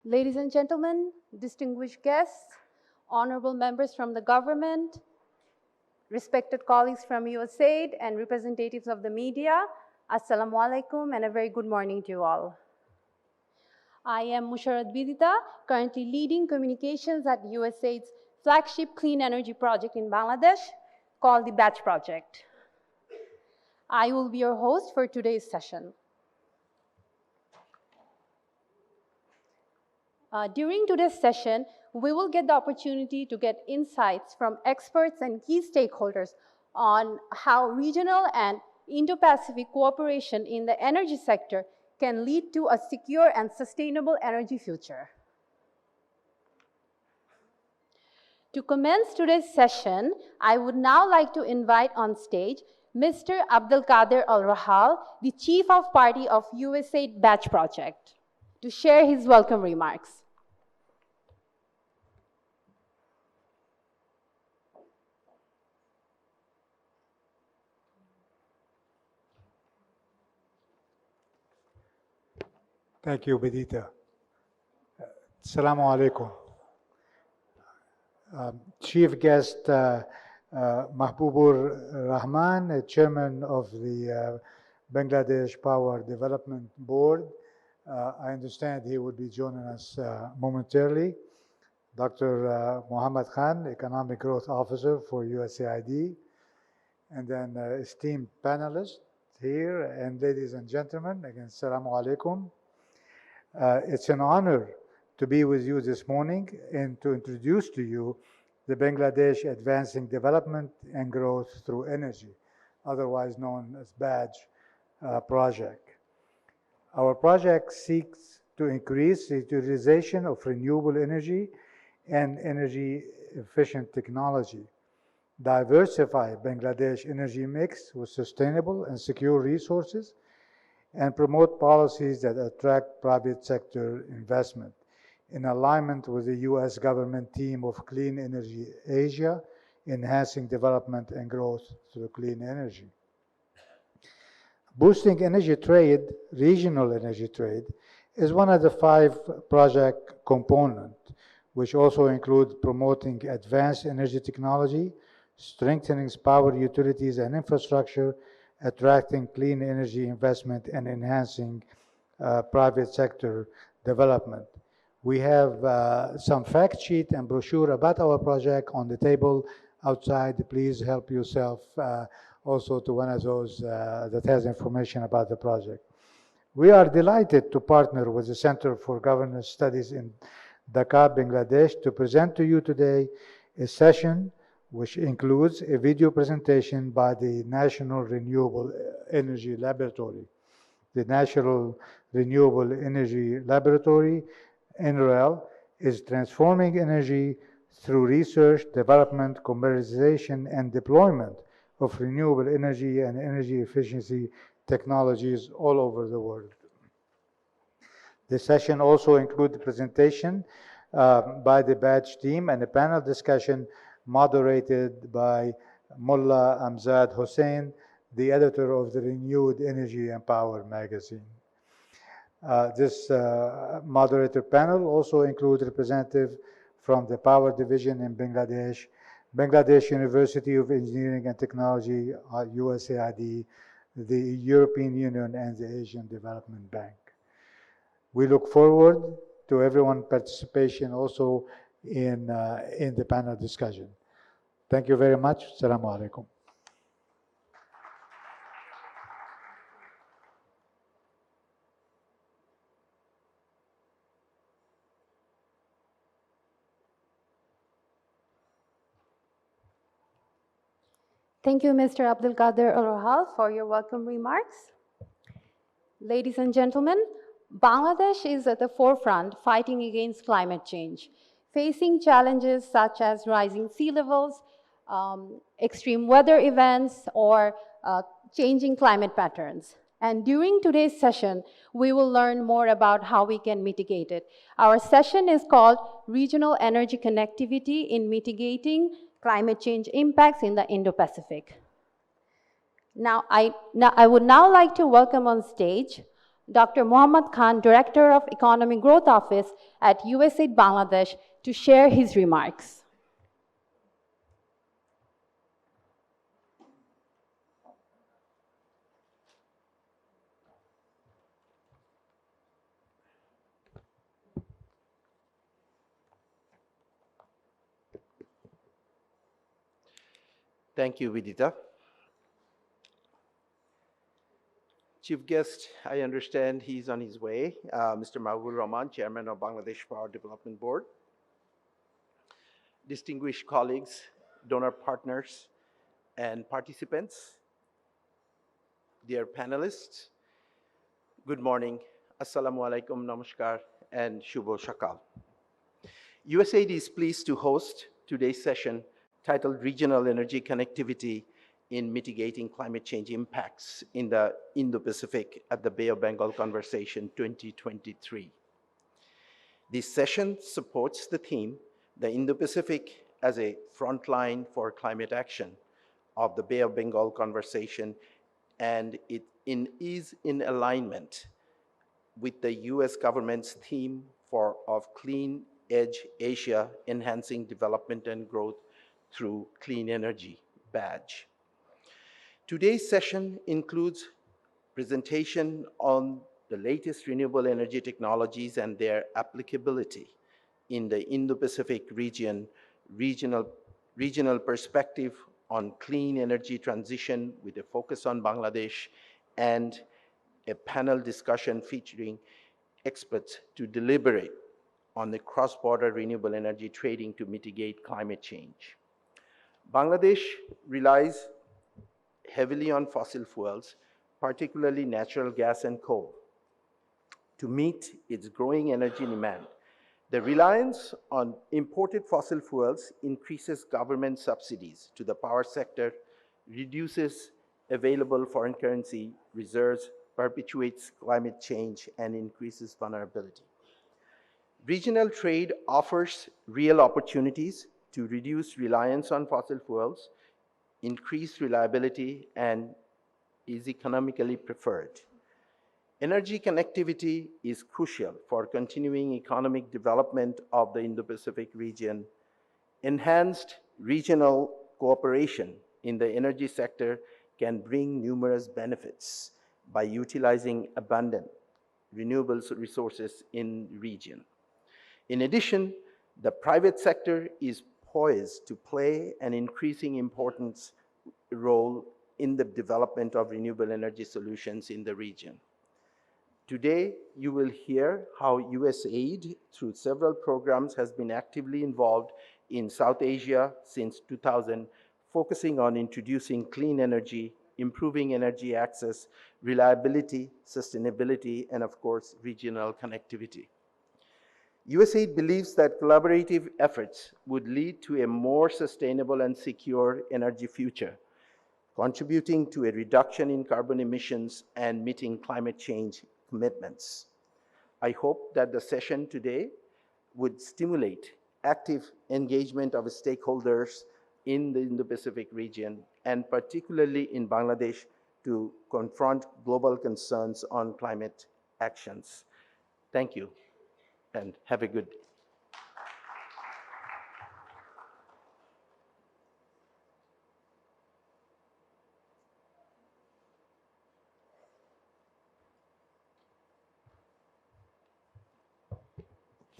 Ladies and gentlemen, distinguished guests, honorable members from the government, respected colleagues from USAID, and representatives of the media, Assalamu alaikum, and a very good morning to you all. I am Musharat Bidita, currently leading communications at USAID's flagship clean energy project in Bangladesh called the Batch Project. I will be your host for today's session. During today's session, we will get the opportunity to get insights from experts and key stakeholders on how regional and Indo-Pacific cooperation in the energy sector can lead to a secure and sustainable energy future. To commence today's session, I would now like to invite on stage Mr. Abdelkader Al-Rahal, the Chief of Party of USAID Batch Project, to share his welcome remarks. Thank you, Bidita. Assalamu alaikum. Chief guest Mahbubur Rahman, Chairman of the Bangladesh Power Development Board. I understand he will be joining us momentarily. Dr. Muhammad Khan, Economic Growth Officer for USAID. And then esteemed panelists here, and ladies and gentlemen, again, Assalamu alaikum. It's an honor to be with you this morning and to introduce to you the Bangladesh Advancing Development and Growth Through Energy, otherwise known as BADGE project. Our project seeks to increase the utilization of renewable energy and energy efficient technology, diversify Bangladesh energy mix with sustainable and secure resources, and promote policies that attract private sector investment in alignment with the U.S. government theme of Clean Energy Asia, enhancing development and growth through clean energy. Boosting energy trade, regional energy trade, is one of the 5 project components, which also include promoting advanced energy technology, strengthening power utilities and infrastructure, attracting clean energy investment, and enhancing private sector development. We have some fact sheet and brochure about our project on the table outside. Please help yourself also to one of those that has information about the project. We are delighted to partner with the Center for Governance Studies in Dhaka, Bangladesh, to present to you today a session which includes a video presentation by the National Renewable Energy Laboratory. The National Renewable Energy Laboratory, NREL, is transforming energy through research, development, commercialization, and deployment of renewable energy and energy efficiency technologies all over the world. The session also includes the presentation by the BADGE team and a panel discussion moderated by Mullah Amzad Hussain, the editor of the Renewed Energy and Power magazine. This moderator panel also includes representatives from the Power Division in Bangladesh, Bangladesh University of Engineering and Technology, USAID, the European Union, and the Asian Development Bank. We look forward to everyone's participation also in the panel discussion. Thank you very much. Assalamu alaikum. Thank you, Mr. Abdelkader Al-Rahal, for your welcome remarks. Ladies and gentlemen, Bangladesh is at the forefront fighting against climate change, facing challenges such as rising sea levels, extreme weather events, or changing climate patterns. And during today's session, we will learn more about how we can mitigate it. Our session is called Regional Energy Connectivity in Mitigating Climate Change Impacts in the Indo-Pacific. I would now like to welcome on stage Dr. Mohammad Khan, Director of Economic Growth Office at USAID Bangladesh, to share his remarks. Thank you, Vidita. Chief guest, I understand he's on his way, Mr. Mahbubur Rahman, Chairman of Bangladesh Power Development Board. Distinguished colleagues, donor partners, and participants, dear panelists, good morning, assalamu alaikum, namaskar, and shubho shakal. USAID is pleased to host today's session titled Regional Energy Connectivity in Mitigating Climate Change Impacts in the Indo-Pacific at the Bay of Bengal Conversation 2023. This session supports the theme, the Indo-Pacific as a frontline for climate action of the Bay of Bengal Conversation, and it is in alignment with the US government's theme of Clean Edge Asia, enhancing development and growth through clean energy badge. Today's session includes presentation on the latest renewable energy technologies and their applicability in the Indo-Pacific region, regional perspective on clean energy transition with a focus on Bangladesh, and a panel discussion featuring experts to deliberate on the cross-border renewable energy trading to mitigate climate change. Bangladesh relies heavily on fossil fuels, particularly natural gas and coal, to meet its growing energy demand. The reliance on imported fossil fuels increases government subsidies to the power sector, reduces available foreign currency reserves, perpetuates climate change, and increases vulnerability. Regional trade offers real opportunities to reduce reliance on fossil fuels, increase reliability, and is economically preferred. Energy connectivity is crucial for continuing economic development of the Indo-Pacific region. Enhanced regional cooperation in the energy sector can bring numerous benefits by utilizing abundant renewable resources in the region. In addition, the private sector is poised to play an increasing importance role in the development of renewable energy solutions in the region. Today, you will hear how USAID, through several programs, has been actively involved in South Asia since 2000, focusing on introducing clean energy, improving energy access, reliability, sustainability, and of course, regional connectivity. USAID believes that collaborative efforts would lead to a more sustainable and secure energy future, contributing to a reduction in carbon emissions and meeting climate change commitments. I hope that the session today would stimulate active engagement of stakeholders in the Indo-Pacific region, and particularly in Bangladesh, to confront global concerns on climate actions. Thank you, and have a good day.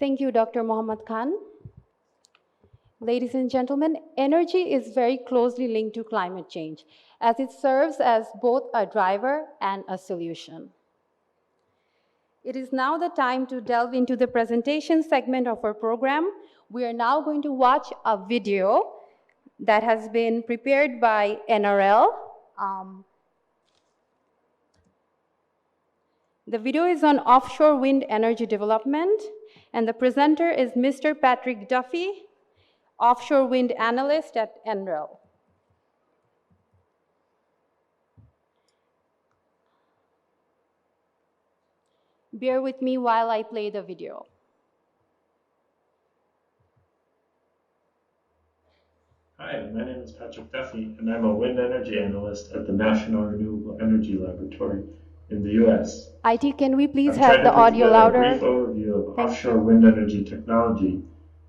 Thank you, Dr. Mohammad Khan. Ladies and gentlemen, energy is very closely linked to climate change, as it serves as both a driver and a solution. It is now the time to delve into the presentation segment of our program. We are now going to watch a video that has been prepared by NRL. The video is on offshore wind energy development, and the presenter is Mr. Patrick Duffy, offshore wind analyst at NREL. Bear with me while I play the video. Hi, my name is Patrick Duffy, and I'm a wind energy analyst at the National Renewable Energy Laboratory in the US. IT, can we please I've tried have the to put audio together louder? a brief overview of Thank offshore you. wind energy technology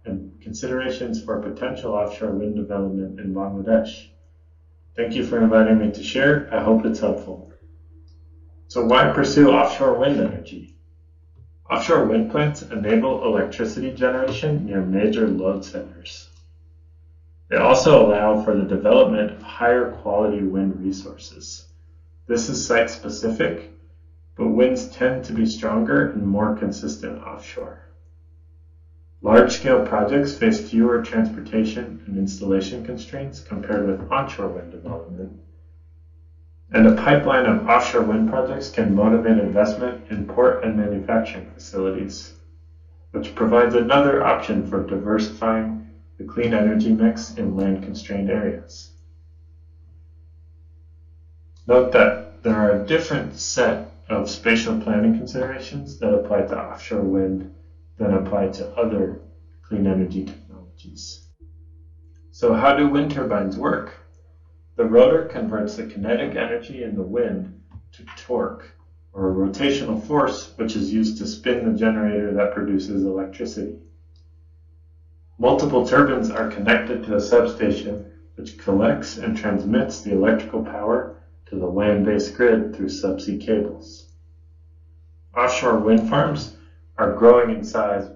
and considerations for potential offshore wind development in Bangladesh. Thank you for inviting me to share. I hope it's helpful. So why pursue offshore wind energy? Offshore wind plants enable electricity generation near major load centers. They also allow for the development of higher quality wind resources. This is site specific, but winds tend to be stronger and more consistent offshore. Large-scale projects face fewer transportation and installation constraints compared with onshore wind development. And a pipeline of offshore wind projects can motivate investment in port and manufacturing facilities, which provides another option for diversifying the clean energy mix in land-constrained areas. Note that there are a different set of spatial planning considerations that apply to offshore wind than apply to other clean energy technologies. So how do wind turbines work? The rotor converts the kinetic energy in the wind to torque, or a rotational force, which is used to spin the generator that produces electricity. Multiple turbines are connected to a substation which collects and transmits the electrical power to the land-based grid through subsea cables. Offshore wind farms are growing in size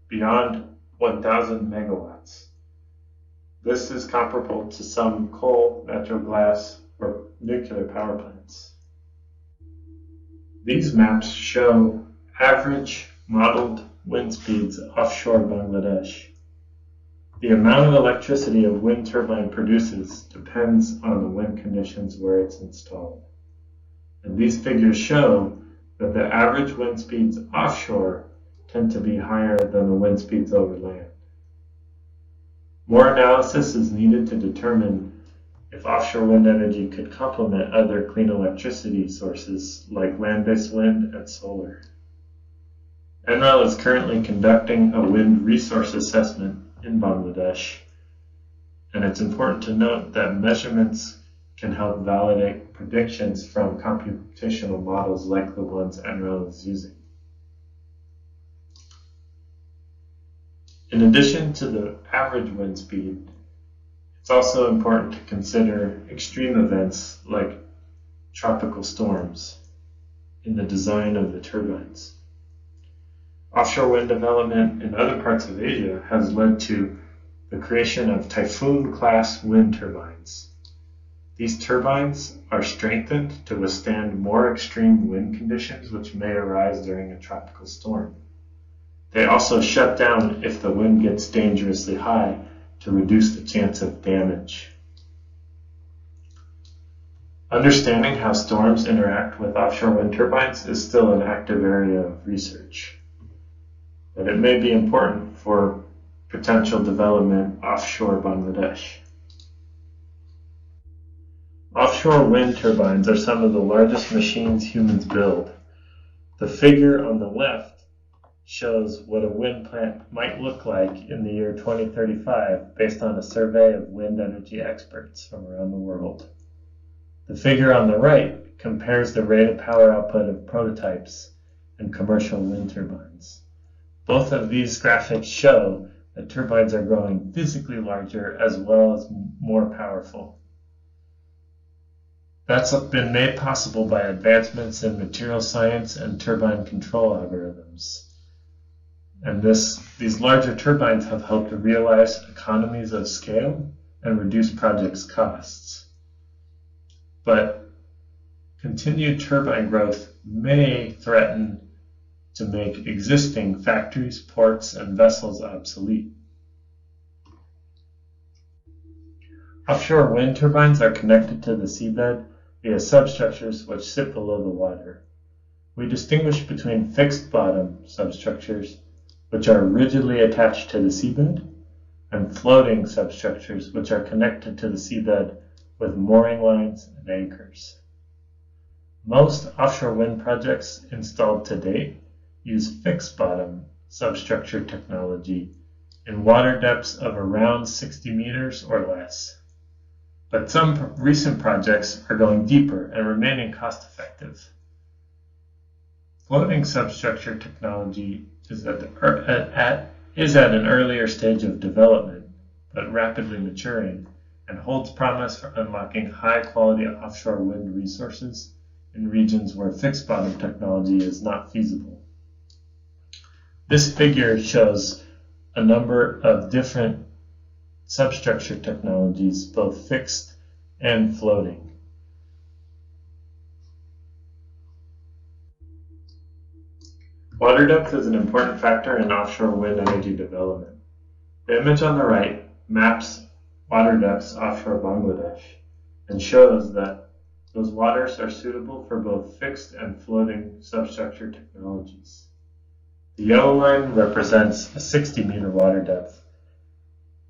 beyond 1,000 megawatts. This is comparable to some coal, natural gas, or nuclear power plants. These maps show average modeled wind speeds offshore Bangladesh. The amount of electricity a wind turbine produces depends on the wind conditions where it's installed. And these figures show that the average wind speeds offshore tend to be higher than the wind speeds over land. More analysis is needed to determine if offshore wind energy could complement other clean electricity sources like land-based wind and solar. NREL is currently conducting a wind resource assessment in Bangladesh, and it's important to note that measurements can help validate predictions from computational models like the ones NREL is using. In addition to the average wind speed, it's also important to consider extreme events like tropical storms in the design of the turbines. Offshore wind development in other parts of Asia has led to the creation of typhoon-class wind turbines. These turbines are strengthened to withstand more extreme wind conditions which may arise during a tropical storm. They also shut down if the wind gets dangerously high to reduce the chance of damage. Understanding how storms interact with offshore wind turbines is still an active area of research, but it may be important for potential development offshore Bangladesh. Offshore wind turbines are some of the largest machines humans build. The figure on the left shows what a wind plant might look like in the year 2035 based on a survey of wind energy experts from around the world. The figure on the right compares the rated power output of prototypes and commercial wind turbines. Both of these graphics show that turbines are growing physically larger as well as more powerful. That's been made possible by advancements in material science and turbine control algorithms. And these larger turbines have helped to realize economies of scale and reduce projects' costs. But continued turbine growth may threaten to make existing factories, ports, and vessels obsolete. Offshore wind turbines are connected to the seabed via substructures which sit below the water. We distinguish between fixed bottom substructures, which are rigidly attached to the seabed, and floating substructures, which are connected to the seabed with mooring lines and anchors. Most offshore wind projects installed to date use fixed bottom substructure technology in water depths of around 60 meters or less. But some recent projects are going deeper and remaining cost effective. Floating substructure technology is at an earlier stage of development, but rapidly maturing, and holds promise for unlocking high-quality offshore wind resources in regions where fixed-bottom technology is not feasible. This figure shows a number of different substructure technologies, both fixed and floating. Water depth is an important factor in offshore wind energy development. The image on the right maps water depths offshore Bangladesh and shows that those waters are suitable for both fixed and floating substructure technologies. The yellow line represents a 60-meter water depth,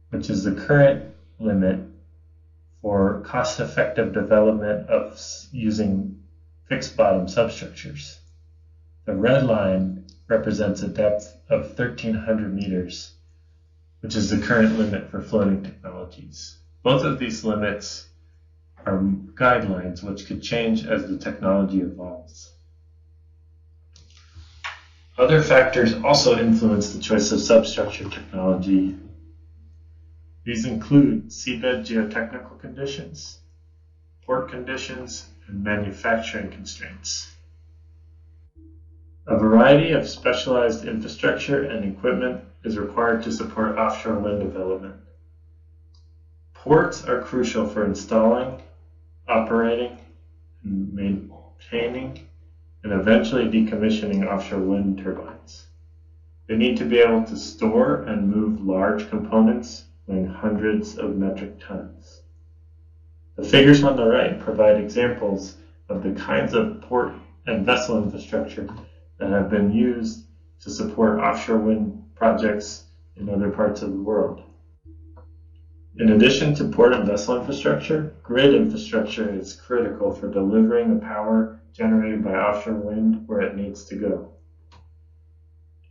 which is the current limit for cost-effective development of using fixed-bottom substructures. The red line represents a depth of 1,300 meters, which is the current limit for floating technologies. Both of these limits are guidelines which could change as the technology evolves. Other factors also influence the choice of substructure technology. These include seabed geotechnical conditions, port conditions, and manufacturing constraints. A variety of specialized infrastructure and equipment is required to support offshore wind development. Ports are crucial for installing, operating, and maintaining, and eventually decommissioning offshore wind turbines. They need to be able to store and move large components weighing hundreds of metric tons. The figures on the right provide examples of the kinds of port and vessel infrastructure that have been used to support offshore wind projects in other parts of the world. In addition to port and vessel infrastructure, grid infrastructure is critical for delivering the power generated by offshore wind where it needs to go.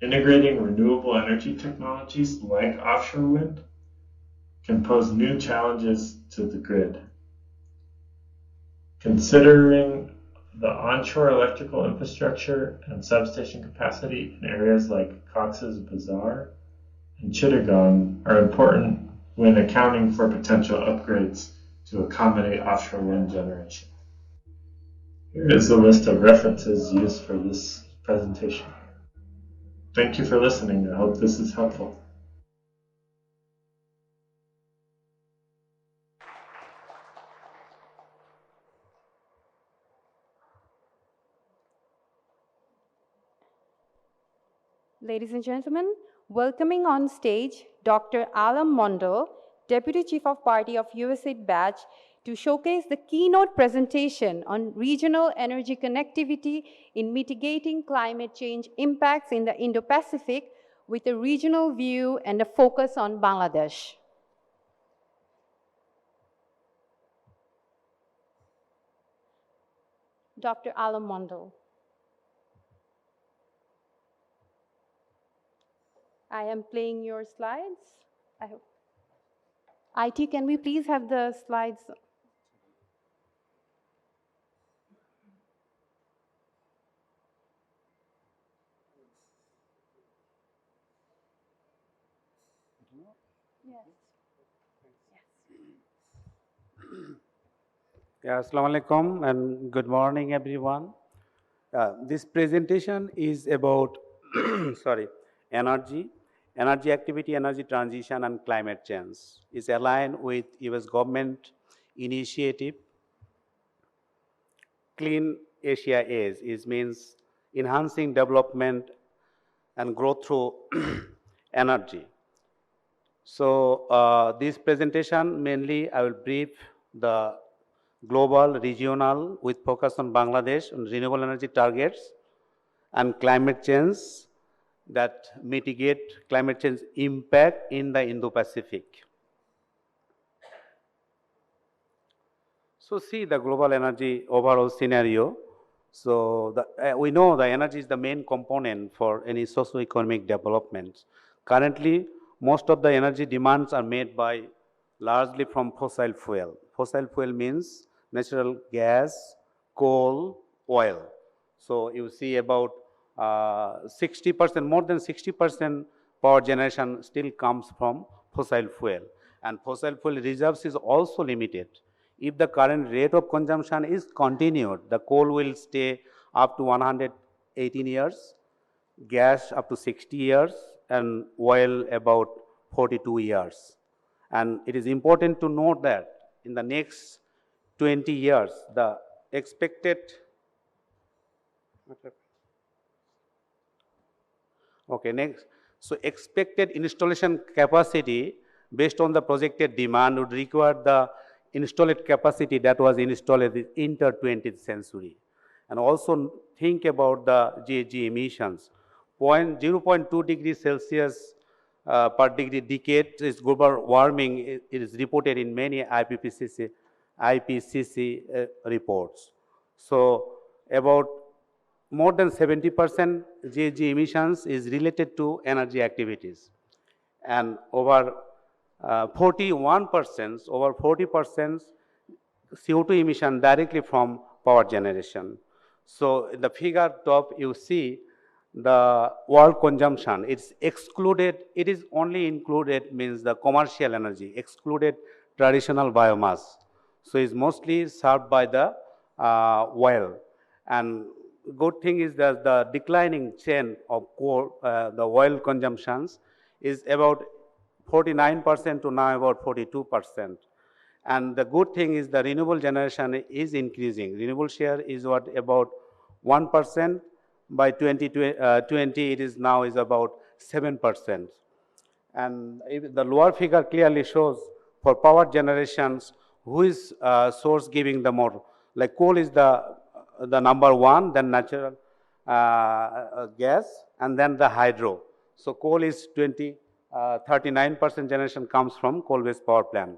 Integrating renewable energy technologies like offshore wind can pose new challenges to the grid. Considering the onshore electrical infrastructure and substation capacity in areas like Cox's Bazar and Chittagong are important when accounting for potential upgrades to accommodate offshore wind generation. Here is a list of references used for this presentation. Thank you for listening. I hope this is helpful. Ladies and gentlemen, welcoming on stage Dr. Alam Mondal, Deputy Chief of Party of USAID Batch, to showcase the keynote presentation on regional energy connectivity in mitigating climate change impacts in the Indo-Pacific with a regional view and a focus on Bangladesh. Dr. Alam Mondal. I am playing your slides. I hope. IT, can we please have the slides? Yeah, Assalamu alaikum and good morning, everyone. This presentation is about energy activity, energy transition, and climate change. It's aligned with US government initiative. Clean Asia means enhancing development and growth through energy. So this presentation mainly I will brief the global, regional with focus on Bangladesh on renewable energy targets and climate change that mitigate climate change impact in the Indo-Pacific. So see the global energy overall scenario. So we know the energy is the main component for any socio-economic development. Currently, most of the energy demands are made by largely from fossil fuel. Fossil fuel means natural gas, coal, oil. So you see about 60%, more than 60% power generation still comes from fossil fuel, and fossil fuel reserves is also limited. If the current rate of consumption is continued, the coal will stay up to 118 years, gas up to 60 years, and oil about 42 years. And it is important to note that in the next 20 years, the expected next. So expected installation capacity based on the projected demand would require the installed capacity that was installed in the 20th century. And also think about the GHG emissions. 0.2 degrees Celsius per degree decade is global warming. It is reported in many IPCC reports. So about more than 70% GHG emissions is related to energy activities, and over 40% CO2 emission directly from power generation. So in the figure top you see the world consumption. It's excluded, it is only included means the commercial energy, excluded traditional biomass. So it's mostly served by the oil. And good thing is that the declining chain of coal, the oil consumptions is about 49% to now about 42%. And the good thing is the renewable generation is increasing. Renewable share is what about 1%. By 2020, it is now is about 7%. And if the lower figure clearly shows for power generations, who is source giving the more, like coal is the number one, then natural gas, and then the hydro. So coal is 39% generation comes from coal-based power plant.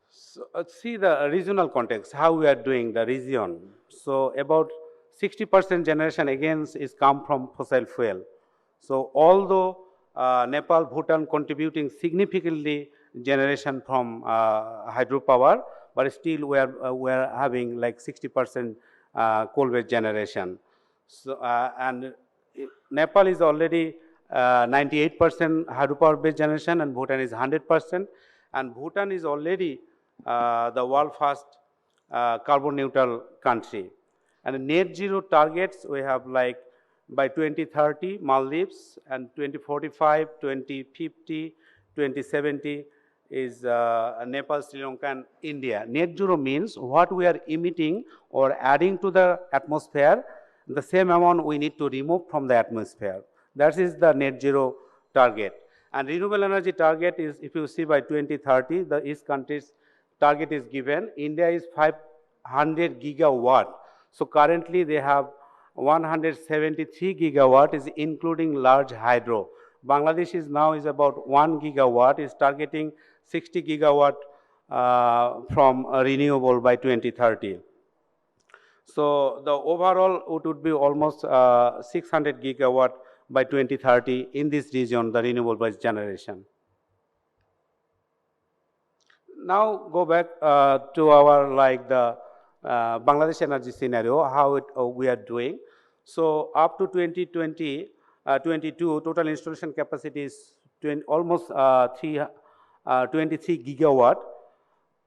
So see the regional context, how we are doing the region. So about 60% generation again is come from fossil fuel. So although Nepal, Bhutan contributing significantly generation from hydropower, but still we are having like 60% coal-based generation. So and Nepal is already 98% hydropower-based generation, and Bhutan is 100%, and Bhutan is already the world first carbon neutral country. And net zero targets we have like by 2030 Maldives, and 2045, 2050, 2070 is Nepal, Sri Lanka, and India. Net zero means what we are emitting or adding to the atmosphere, the same amount we need to remove from the atmosphere. That is the net zero target. And renewable energy target is, if you see by 2030, the East countries target is given. India is 500 gigawatt. So currently they have 173 gigawatt is including large hydro. Bangladesh is now is about 1 gigawatt, is targeting 60 gigawatt from renewable by 2030. So the overall it would be almost 600 gigawatt by 2030 in this region, the renewable based generation. Now go back to our like the Bangladesh energy scenario, how we are doing. So up to 2022, total installation capacity is almost 23 gigawatt,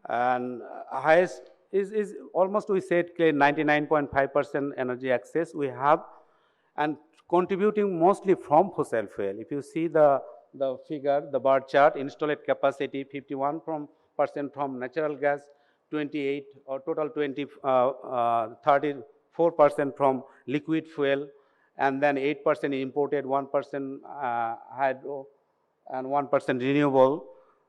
and highest is almost, we said 99.5% energy access we have, and contributing mostly from fossil fuel. If you see the figure, the bar chart, installed capacity 51% from natural gas, 28 or total 34% from liquid fuel, and then 8% imported, 1% hydro, and 1% renewable.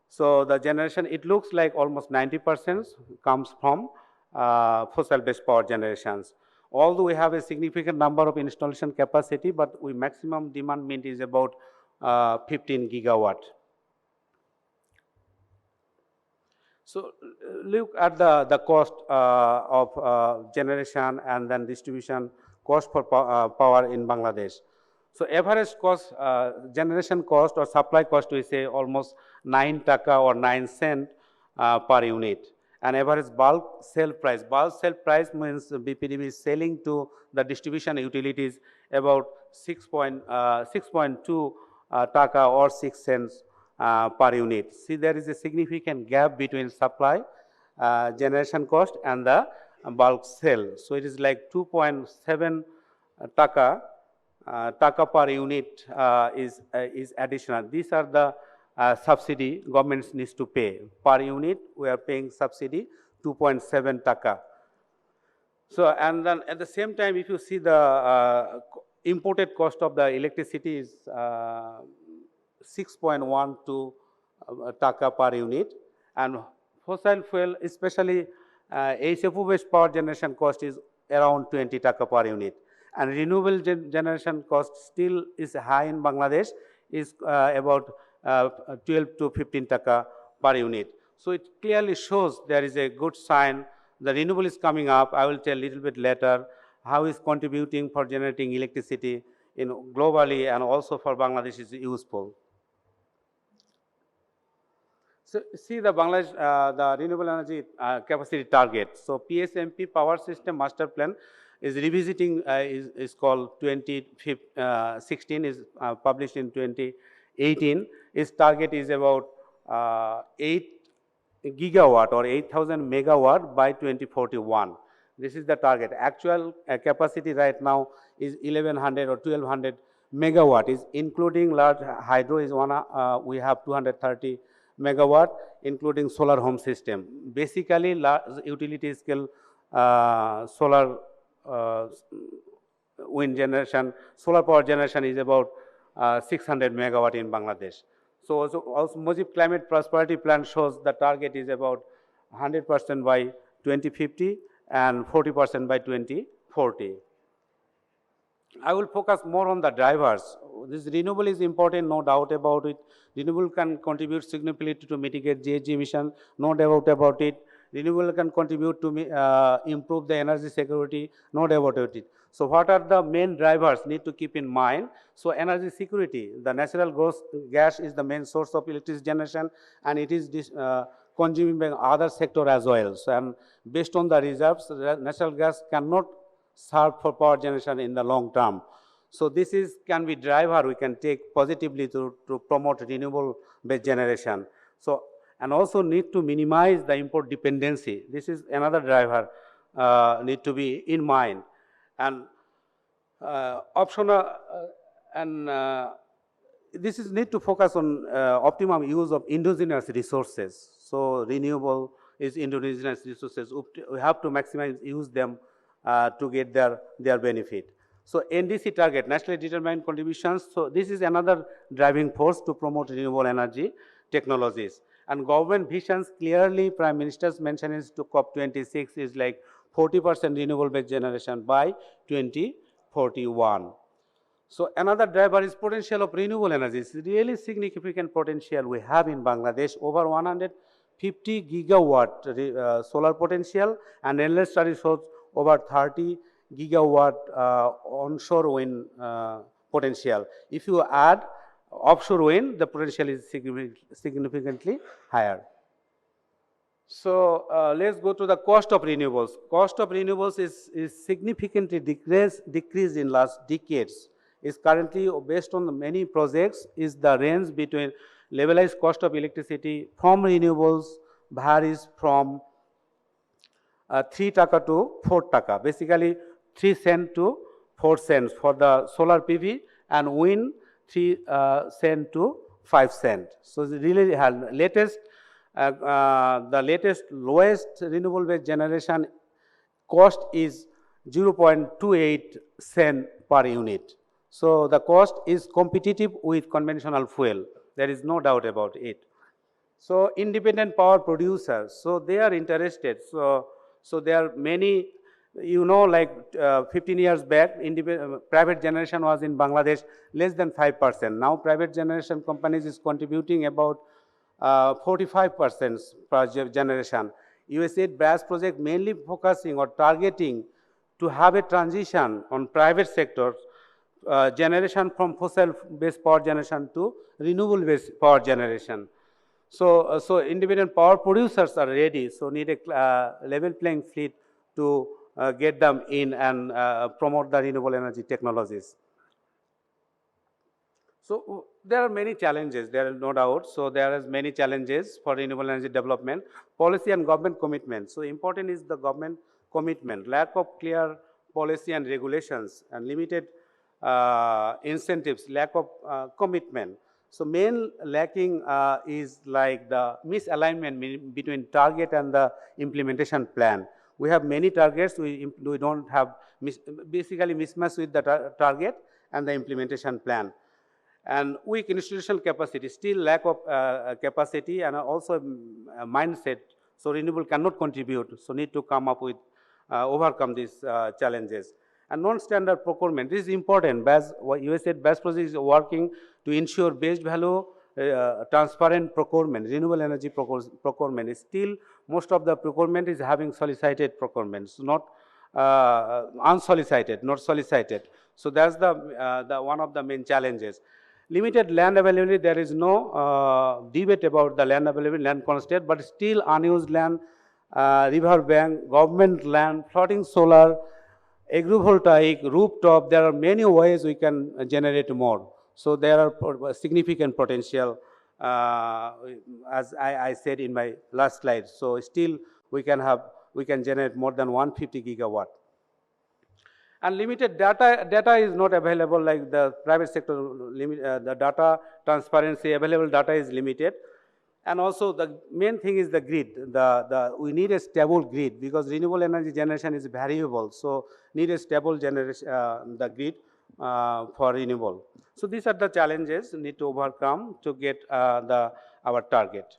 So the generation, it looks like almost 90% comes from fossil-based power generations. Although we have a significant number of installation capacity, but we maximum demand meet is about 15 gigawatt. So look at the cost of generation and then distribution cost for power in Bangladesh. So average cost, generation cost or supply cost, we say almost 9 taka or 9 cent per unit. and average bulk sale price. Bulk sale price means BPDB is selling to the distribution utilities about 6.2 taka or 6 cents per unit. See, there is a significant gap between supply generation cost and the bulk sale. So it is like 2.7 taka per unit is additional. These are the subsidy governments needs to pay. Per unit, we are paying subsidy 2.7 taka. So, and then at the same time, if you see the imported cost of the electricity is 6.12 taka per unit, and fossil fuel, especially HFO-based power generation cost is around 20 taka per unit. And renewable generation cost still is high in Bangladesh, is about 12 to 15 taka per unit. So it clearly shows there is a good sign. The renewable is coming up. I will tell a little bit later how it's contributing for generating electricity in globally, and also for Bangladesh is useful. So see the Bangladesh, the renewable energy capacity target. So PSMP Power System Master Plan is revisiting, is called 2016, is published in 2018. Its target is about 8 gigawatt or 8,000 megawatt by 2041. This is the target. Actual capacity right now is 1100 or 1200 megawatt, is including large hydro is one, we have 230 megawatt, including solar home system. Basically, large utility scale solar wind generation, solar power generation is about 600 megawatt in Bangladesh. So also Mujib Climate Prosperity Plan shows the target is about 100% by 2050 and 40% by 2040. I will focus more on the drivers. This renewable is important, no doubt about it. Renewable can contribute significantly to mitigate GHG emission, no doubt about it. Renewable can contribute to improve the energy security, no doubt about it. So what are the main drivers need to keep in mind? So energy security, the natural gas is the main source of electricity generation, and it is consumed by other sector as well. So, and based on the reserves, natural gas cannot serve for power generation in the long term. So this can be driver we can take positively to promote renewable based generation. So, and also need to minimize the import dependency. This is another driver need to be in mind. And optional this is need to focus on optimum use of indigenous resources. So renewable is indigenous resources. We have to maximize use them to get their benefit. So NDC target, nationally determined contributions. So this is another driving force to promote renewable energy technologies. And government visions clearly, Prime Minister's mentions to COP26 is like 40% renewable based generation by 2041. So another driver is potential of renewable energy. It's really significant potential we have in Bangladesh, over 150 gigawatt solar potential, and endless study shows over 30 gigawatt onshore wind potential. If you add offshore wind, the potential is significantly higher. So let's go to the cost of renewables. Cost of renewables is significantly decreased in last decades. Is currently, based on the many projects, is the range between levelized cost of electricity from renewables varies from 3 taka to 4 taka. Basically 3 cents to 4 cents for the solar PV, and wind 3 cents to 5 cents. So the really latest the latest lowest renewable based generation cost is 0.28 cent per unit. So the cost is competitive with conventional fuel. There is no doubt about it. So independent power producers, so they are interested. So there are many, you know, like 15 years back, private generation was in Bangladesh less than 5%. Now private generation companies is contributing about 45% per generation. USAID BRAS project mainly focusing or targeting to have a transition on private sectors, generation from fossil based power generation to renewable based power generation. So independent power producers are ready, so need a level playing field to get them in and promote the renewable energy technologies. So there are many challenges, there are no doubt. So there is many challenges for renewable energy development, policy and government commitment. So important is the government commitment, lack of clear policy and regulations, and limited incentives, lack of commitment. So main lacking is like the misalignment between target and the implementation plan. We have many targets, we don't have basically mismatch with the target and the implementation plan. And weak institutional capacity, still lack of capacity, and also mindset. So renewable cannot contribute, so need to come up with overcome these challenges. And non-standard procurement, this is important. USAID BAS project is working to ensure based value transparent procurement, renewable energy procurement. Still, most of the procurement is having solicited procurements, not unsolicited, not solicited. So that's the one of the main challenges. Limited land availability, there is no debate about the land availability, land constraint, but still unused land, river bank, government land, floating solar, agrivoltaic, rooftop, there are many ways we can generate more. So there are significant potential, as I said in my last slide. So still we can generate more than 150 gigawatt. And limited data is not available like the private sector, the data transparency, available data is limited. And also the main thing is the grid, we need a stable grid because renewable energy generation is variable. So need a stable generation, the grid for renewable. So these are the challenges we need to overcome to get our target.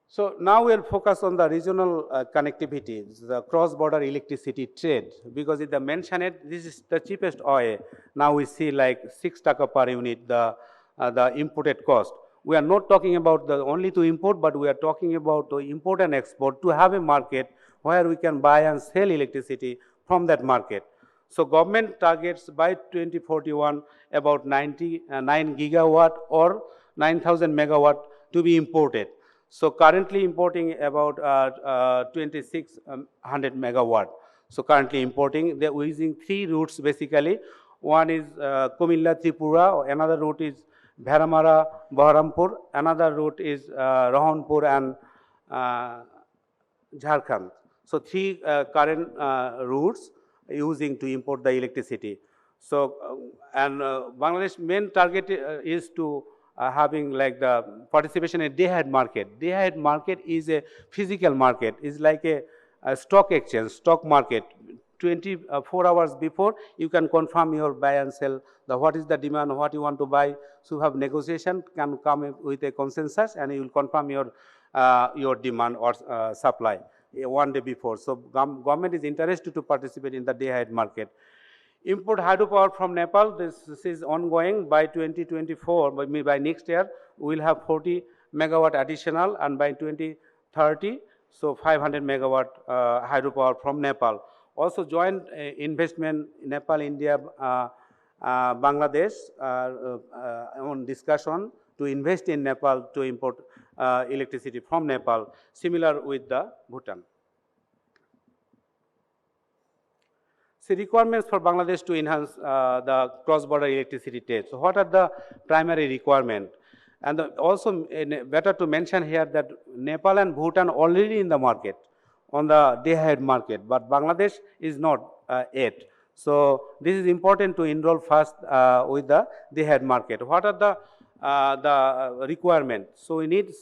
So now we'll focus on the regional connectivity, the cross-border electricity trade, because if they mention it, this is the cheapest way. Now we see like 6 taka per unit, the imported cost. We are not talking about the only to import, but we are talking about to import and export to have a market where we can buy and sell electricity from that market. So government targets by 2041 about 99 gigawatt or 9,000 megawatt to be imported. So currently importing about 2,600 megawatt. So currently importing, they're using 3 routes basically. One is Kumilla, Tripura, another route is Bharamara, Baharampur, another route is Rahanpur and Jharkhand. So 3 current routes using to import the electricity. So and Bangladesh main target is to having like the participation in day-ahead market. Day-ahead market is a physical market, is like a stock exchange, stock market. 24 hours before, you can confirm your buy and sell, what is the demand, what you want to buy. So you have negotiation, can come with a consensus and you will confirm your demand or supply one day before. So government is interested to participate in the day-ahead market. Import hydropower from Nepal, this is ongoing. By 2024, by next year, we will have 40 megawatt additional, and by 2030, so 500 megawatt hydropower from Nepal. Also joint investment Nepal, India, Bangladesh on discussion to invest in Nepal to import electricity from Nepal, similar with the Bhutan. See, requirements for Bangladesh to enhance the cross-border electricity trade. So what are the primary requirements? And also better to mention here that Nepal and Bhutan already in the market, on the day-ahead market, but Bangladesh is not yet. So this is important to enroll first with the day-ahead market. What are the requirements? So we need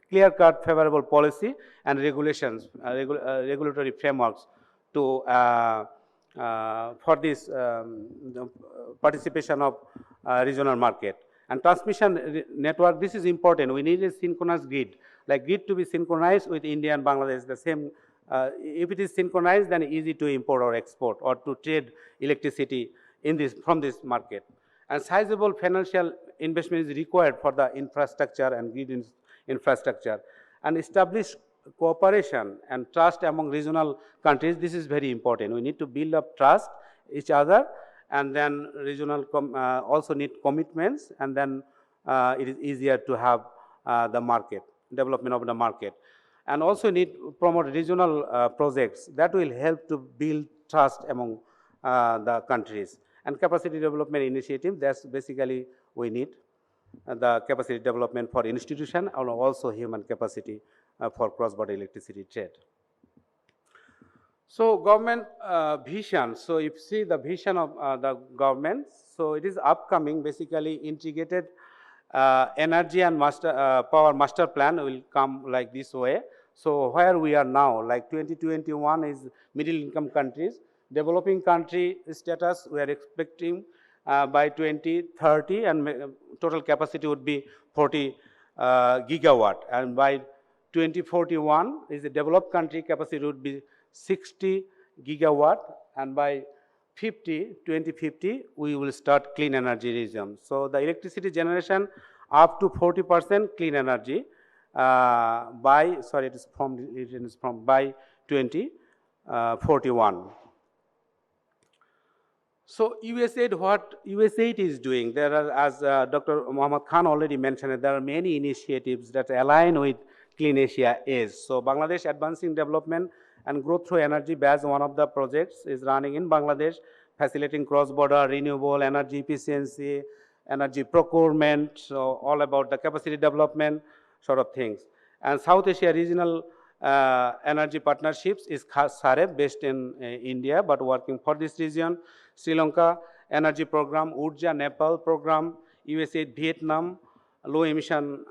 clear-cut favorable policy and regulations, regulatory frameworks to for this participation of regional market. And transmission network, this is important. We need a synchronized grid, like grid to be synchronized with India and Bangladesh, the same. If it is synchronized, then easy to import or export or to trade electricity in this, from this market. And sizable financial investment is required for the infrastructure and grid infrastructure. And establish cooperation and trust among regional countries, this is very important. We need to build up trust each other, and then regional also need commitments, and then it is easier to have the market, development of the market. And also need to promote regional projects that will help to build trust among the countries. And capacity development initiative, that's basically we need the capacity development for institution and also human capacity for cross-border electricity trade. So government vision, so if you see the vision of the government, so it is upcoming basically integrated energy and power master plan will come like this way. So where we are now, like 2021 is middle income countries, developing country status we are expecting by 2030 and total capacity would be 40 gigawatt, and by 2041 is a developed country capacity would be 60 gigawatt, and by 2050 we will start clean energy region. So the electricity generation up to 40% clean energy by 2041. So USAID, what USAID is doing, there are, as Dr. Mohammad Khan already mentioned, there are many initiatives that align with Clean Asia is. So Bangladesh Advancing Development and Growth Through Energy BAS, one of the projects is running in Bangladesh, facilitating cross-border renewable energy efficiency, energy procurement, so all about the capacity development sort of things. And South Asia Regional Energy Partnerships is SAREP, based in India, but working for this region. Sri Lanka Energy Program, Urja Nepal Program, USAID Vietnam Low Emission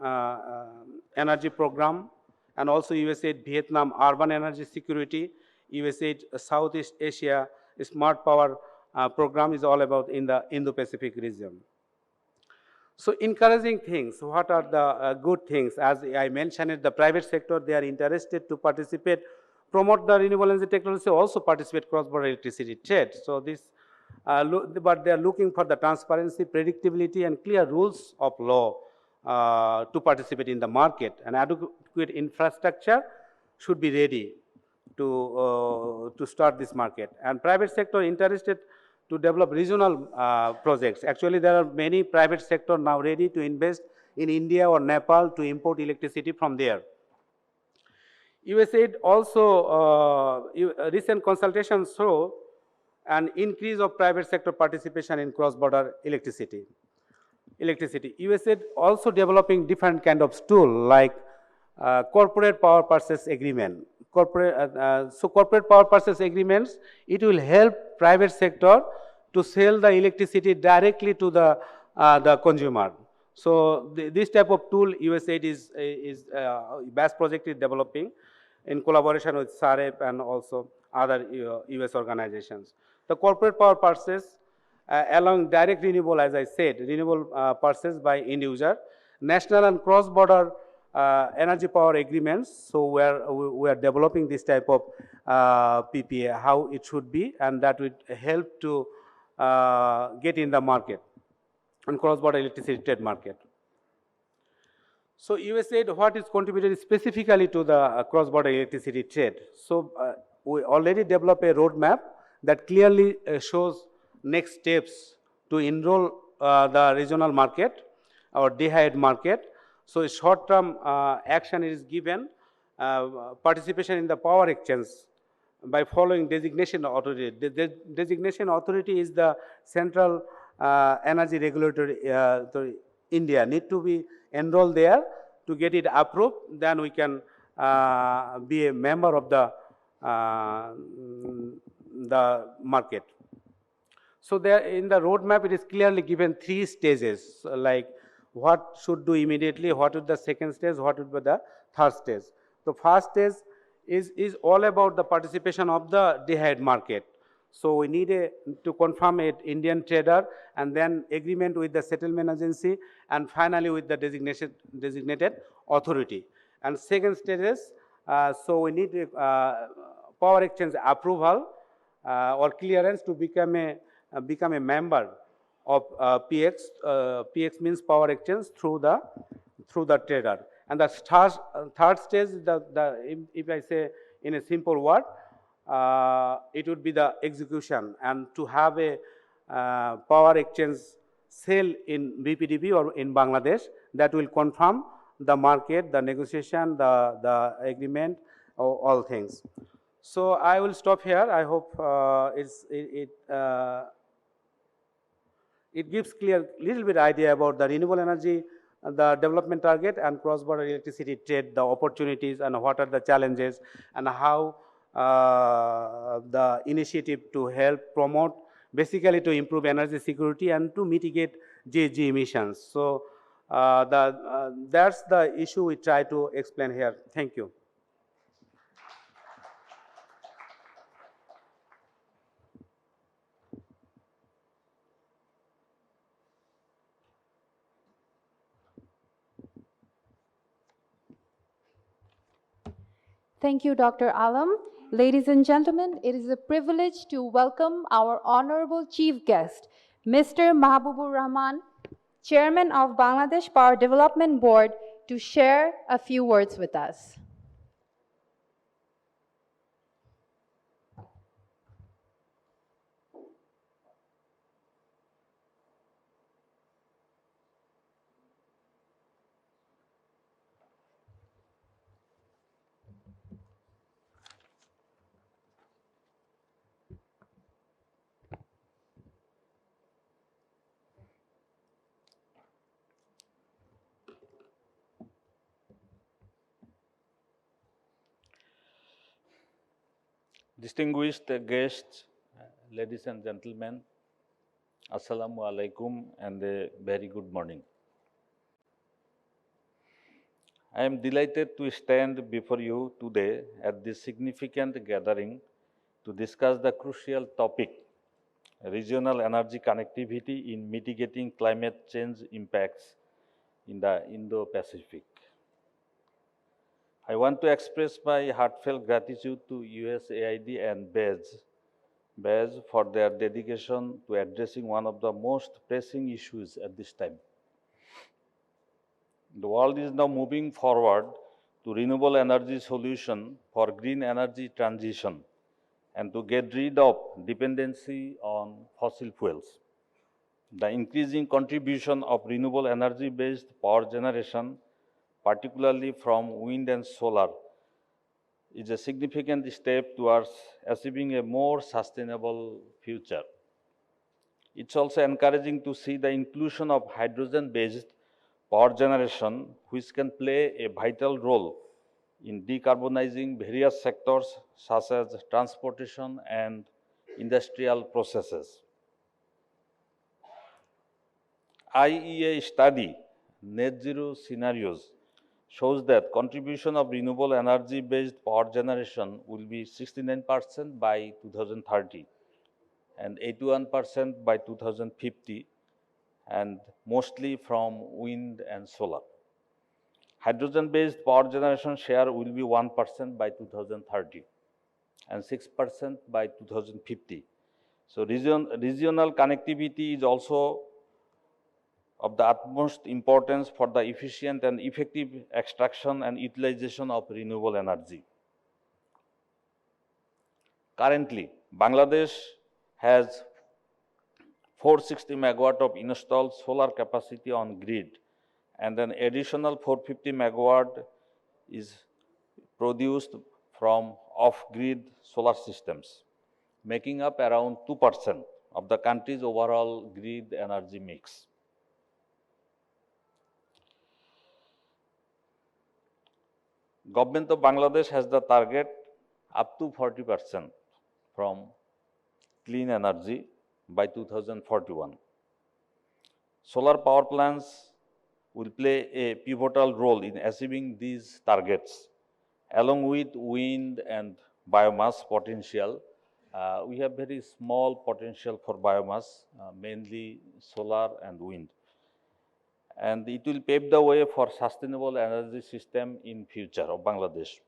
Energy Program, and also USAID Vietnam Urban Energy Security, USAID Southeast Asia Smart Power Program is all about in the Indo-Pacific region. So encouraging things, what are the good things? As I mentioned, the private sector, they are interested to participate, promote the renewable energy technology, also participate cross-border electricity trade. So this, but they are looking for the transparency, predictability, and clear rules of law to participate in the market. And adequate infrastructure should be ready to start this market. And private sector interested to develop regional projects. Actually, there are many private sector now ready to invest in India or Nepal to import electricity from there. USAID also, recent consultations show an increase of private sector participation in cross-border electricity. USAID also developing different kind of tool like corporate power purchase agreement. So corporate power purchase agreements, it will help private sector to sell the electricity directly to the consumer. So this type of tool USAID is BAS project is developing in collaboration with SAREP and also other US organizations. The corporate power purchase along direct renewable, as I said, renewable purchase by end user, national and cross-border energy power agreements. So we are developing this type of PPA, how it should be, and that would help to get in the market and cross-border electricity trade market. So USAID, what is contributed specifically to the cross-border electricity trade? So we already developed a roadmap that clearly shows next steps to enroll the regional market or day-ahead market. So a short-term action is given, participation in the power exchange by following designation authority. The designation authority is the Central Energy Regulatory India, need to be enrolled there to get it approved, then we can be a member of the market. So there in the roadmap, it is clearly given 3 stages, like what should do immediately, what is the second stage, what would be the third stage. The first stage is all about the participation of the day-ahead market. So we need to confirm an Indian trader, and then agreement with the settlement agency, and finally with the designated authority. And second stage is, so we need power exchange approval or clearance to become a member of PX. PX means power exchange through the trader. And the third stage, if I say in a simple word, it would be the execution, and to have a power exchange sale in BPDB or in Bangladesh that will confirm the market, the negotiation, the agreement, all things. So I will stop here. I hope it gives clear little bit idea about the renewable energy, the development target and cross-border electricity trade, the opportunities and what are the challenges and how the initiative to help promote, basically to improve energy security and to mitigate GHG emissions. So that's the issue we try to explain here. Thank you. Thank you, Dr. Alam. Ladies and gentlemen, it is a privilege to welcome our honorable chief guest, Mr. Mahbubur Rahman, Chairman of Bangladesh Power Development Board, to share a few words with us. Distinguished guests, ladies and gentlemen, Assalamu alaikum and a very good morning. I am delighted to stand before you today at this significant gathering to discuss the crucial topic, regional energy connectivity in mitigating climate change impacts in the Indo-Pacific. I want to express my heartfelt gratitude to USAID and BES for their dedication to addressing one of the most pressing issues at this time. The world is now moving forward to renewable energy solution for green energy transition and to get rid of dependency on fossil fuels. The increasing contribution of renewable energy-based power generation, particularly from wind and solar, is a significant step towards achieving a more sustainable future. It's also encouraging to see the inclusion of hydrogen-based power generation, which can play a vital role in decarbonizing various sectors such as transportation and industrial processes. IEA study, Net Zero Scenarios, shows that contribution of renewable energy-based power generation will be 69% by 2030 and 81% by 2050, and mostly from wind and solar. Hydrogen-based power generation share will be 1% by 2030 and 6% by 2050. So regional connectivity is also of the utmost importance for the efficient and effective extraction and utilization of renewable energy. Currently, Bangladesh has 460 megawatt of installed solar capacity on grid, and an additional 450 megawatt is produced from off-grid solar systems, making up around 2% of the country's overall grid energy mix. Government of Bangladesh has the target up to 40% from clean energy by 2041. Solar power plants will play a pivotal role in achieving these targets. Along with wind and biomass potential, we have very small potential for biomass, mainly solar and wind. And it will pave the way for sustainable energy system in future of Bangladesh.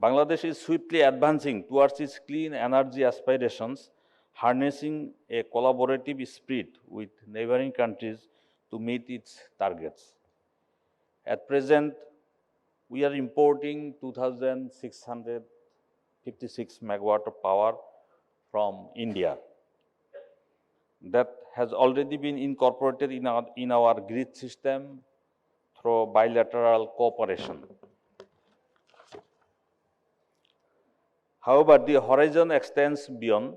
Bangladesh is swiftly advancing towards its clean energy aspirations, harnessing a collaborative spirit with neighboring countries to meet its targets. At present, we are importing 2,656 megawatt of power from India. That has already been incorporated in our grid system through bilateral cooperation. However, the horizon extends beyond,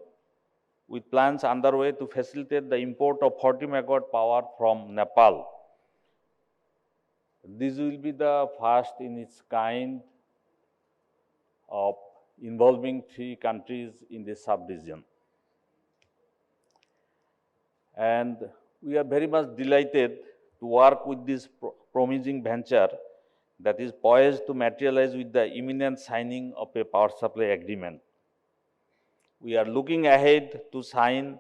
with plans underway to facilitate the import of 40 megawatt power from Nepal. This will be the first in its kind of involving 3 countries in the sub-region. And we are very much delighted to work with this promising venture that is poised to materialize with the imminent signing of a power supply agreement. We are looking ahead to sign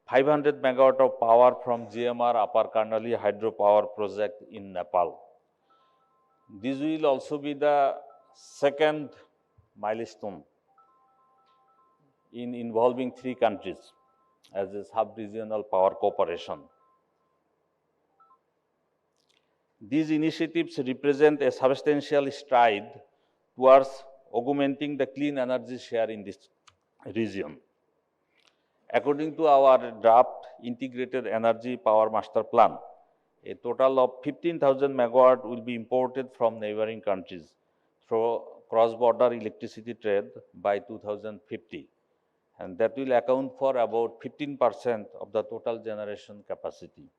500 megawatt of power from GMR Upper Karnali hydropower project in Nepal. This will also be the second milestone in involving 3 countries as a sub-regional power cooperation. These initiatives represent a substantial stride towards augmenting the clean energy share in this region. According to our draft Integrated Energy Power Master Plan, a total of 15,000 megawatt will be imported from neighboring countries through cross-border electricity trade by 2050, and that will account for about 15% of the total generation capacity.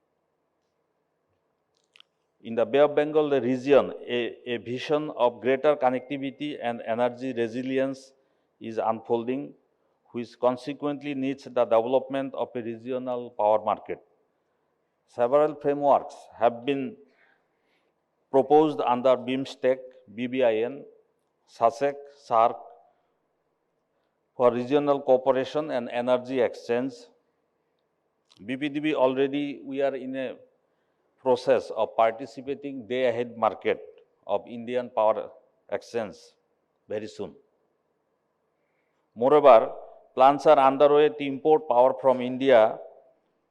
In the Bay of Bengal region, a vision of greater connectivity and energy resilience is unfolding, which consequently needs the development of a regional power market. Several frameworks have been proposed under BIMSTEC, BBIN, SASEC, SAARC for regional cooperation and energy exchange. BPDB already, we are in a process of participating day-ahead market of Indian Power Exchange very soon. Moreover, plans are underway to import power from India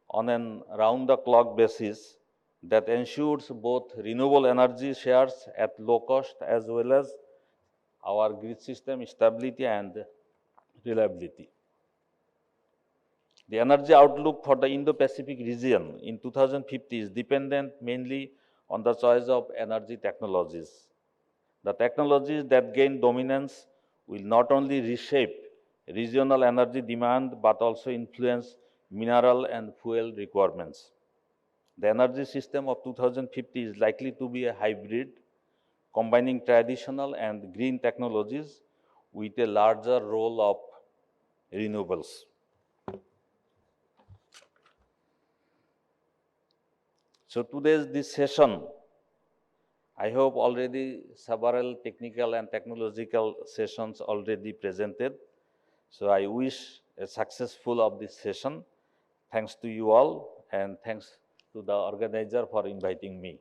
on an round-the-clock basis that ensures both renewable energy shares at low cost as well as our grid system stability and reliability. The energy outlook for the Indo-Pacific region in 2050 is dependent mainly on the choice of energy technologies. The technologies that gain dominance will not only reshape regional energy demand but also influence mineral and fuel requirements. The energy system of 2050 is likely to be a hybrid, combining traditional and green technologies with a larger role of renewables. So this session, I hope already several technical and technological sessions already presented. So I wish a successful of this session. Thanks to you all and thanks to the organizer for inviting me.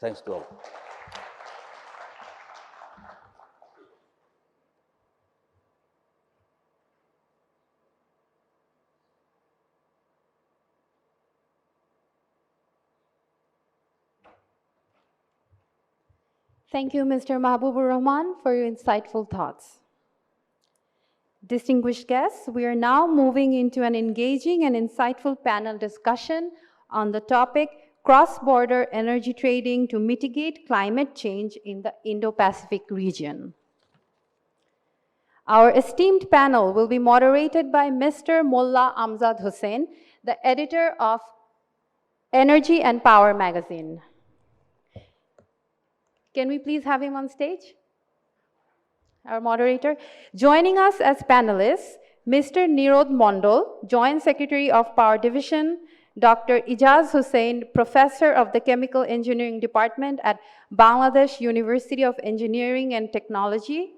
Thanks to all. Thank you, Mr. Mahbubur Rahman, for your insightful thoughts. Distinguished guests, we are now moving into an engaging and insightful panel discussion on the topic cross-border energy trading to mitigate climate change in the Indo-Pacific region. Our esteemed panel will be moderated by Mr. Mullah Amjad Hussain, the editor of Energy and Power magazine. Can we please have him on stage? Our moderator. Joining us as panelists, Mr. Nirod Mondal, Joint Secretary of Power Division, Dr. Ijaz Hussain, Professor of the Chemical Engineering Department at Bangladesh University of Engineering and Technology,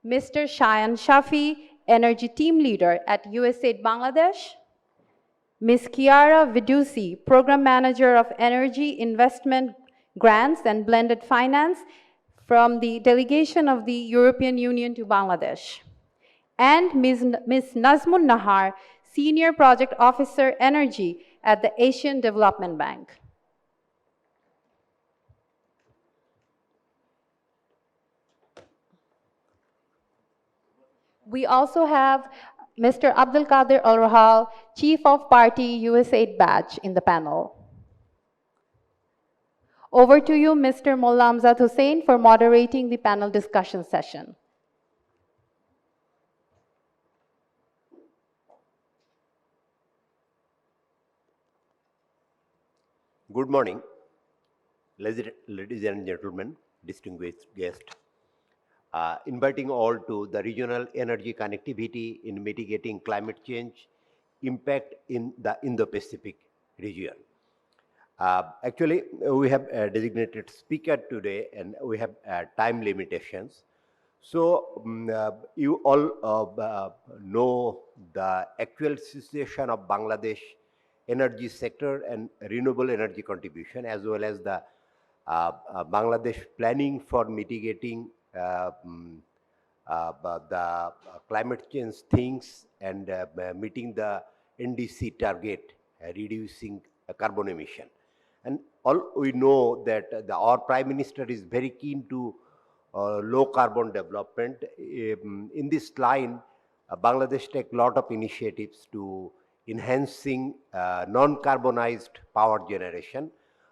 Mr. Shayan Shafi, Energy Team Leader at USAID Bangladesh, Ms. Kiara Vidusi, Program Manager of Energy Investment Grants and Blended Finance from the delegation of the European Union to Bangladesh, and Ms. Nazmun Nahar, Senior Project Officer Energy at the Asian Development Bank. We also have Mr. Abdul Qadir Al-Rahal, Chief of Party USAID Batch in the panel. Over to you, Mr. Molla Amzad Hussain, for moderating the panel discussion session. Good morning, ladies and gentlemen, distinguished guests. Inviting all to the regional energy connectivity in mitigating climate change impact in the Indo-Pacific region. Actually, we have a designated speaker today and we have time limitations. So, you all know the actual situation of Bangladesh energy sector and renewable energy contribution, as well as the Bangladesh planning for mitigating the climate change things and meeting the NDC target, reducing carbon emission. And all we know that our Prime Minister is very keen to low carbon development. In this line, Bangladesh take a lot of initiatives to enhancing non-carbonized power generation.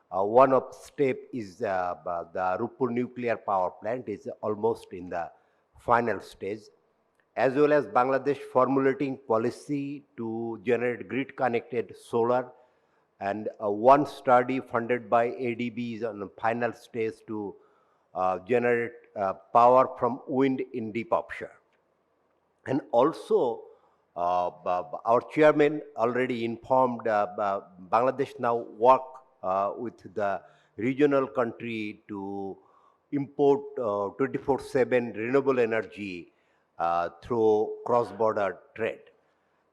One of step is the Rupur nuclear power plant is almost in the final stage, as well as Bangladesh formulating policy to generate grid connected solar, and one study funded by ADB is on the final stage to generate power from wind in deep offshore. And also, our chairman already informed Bangladesh now work with the regional country to import 24/7 renewable energy through cross-border trade.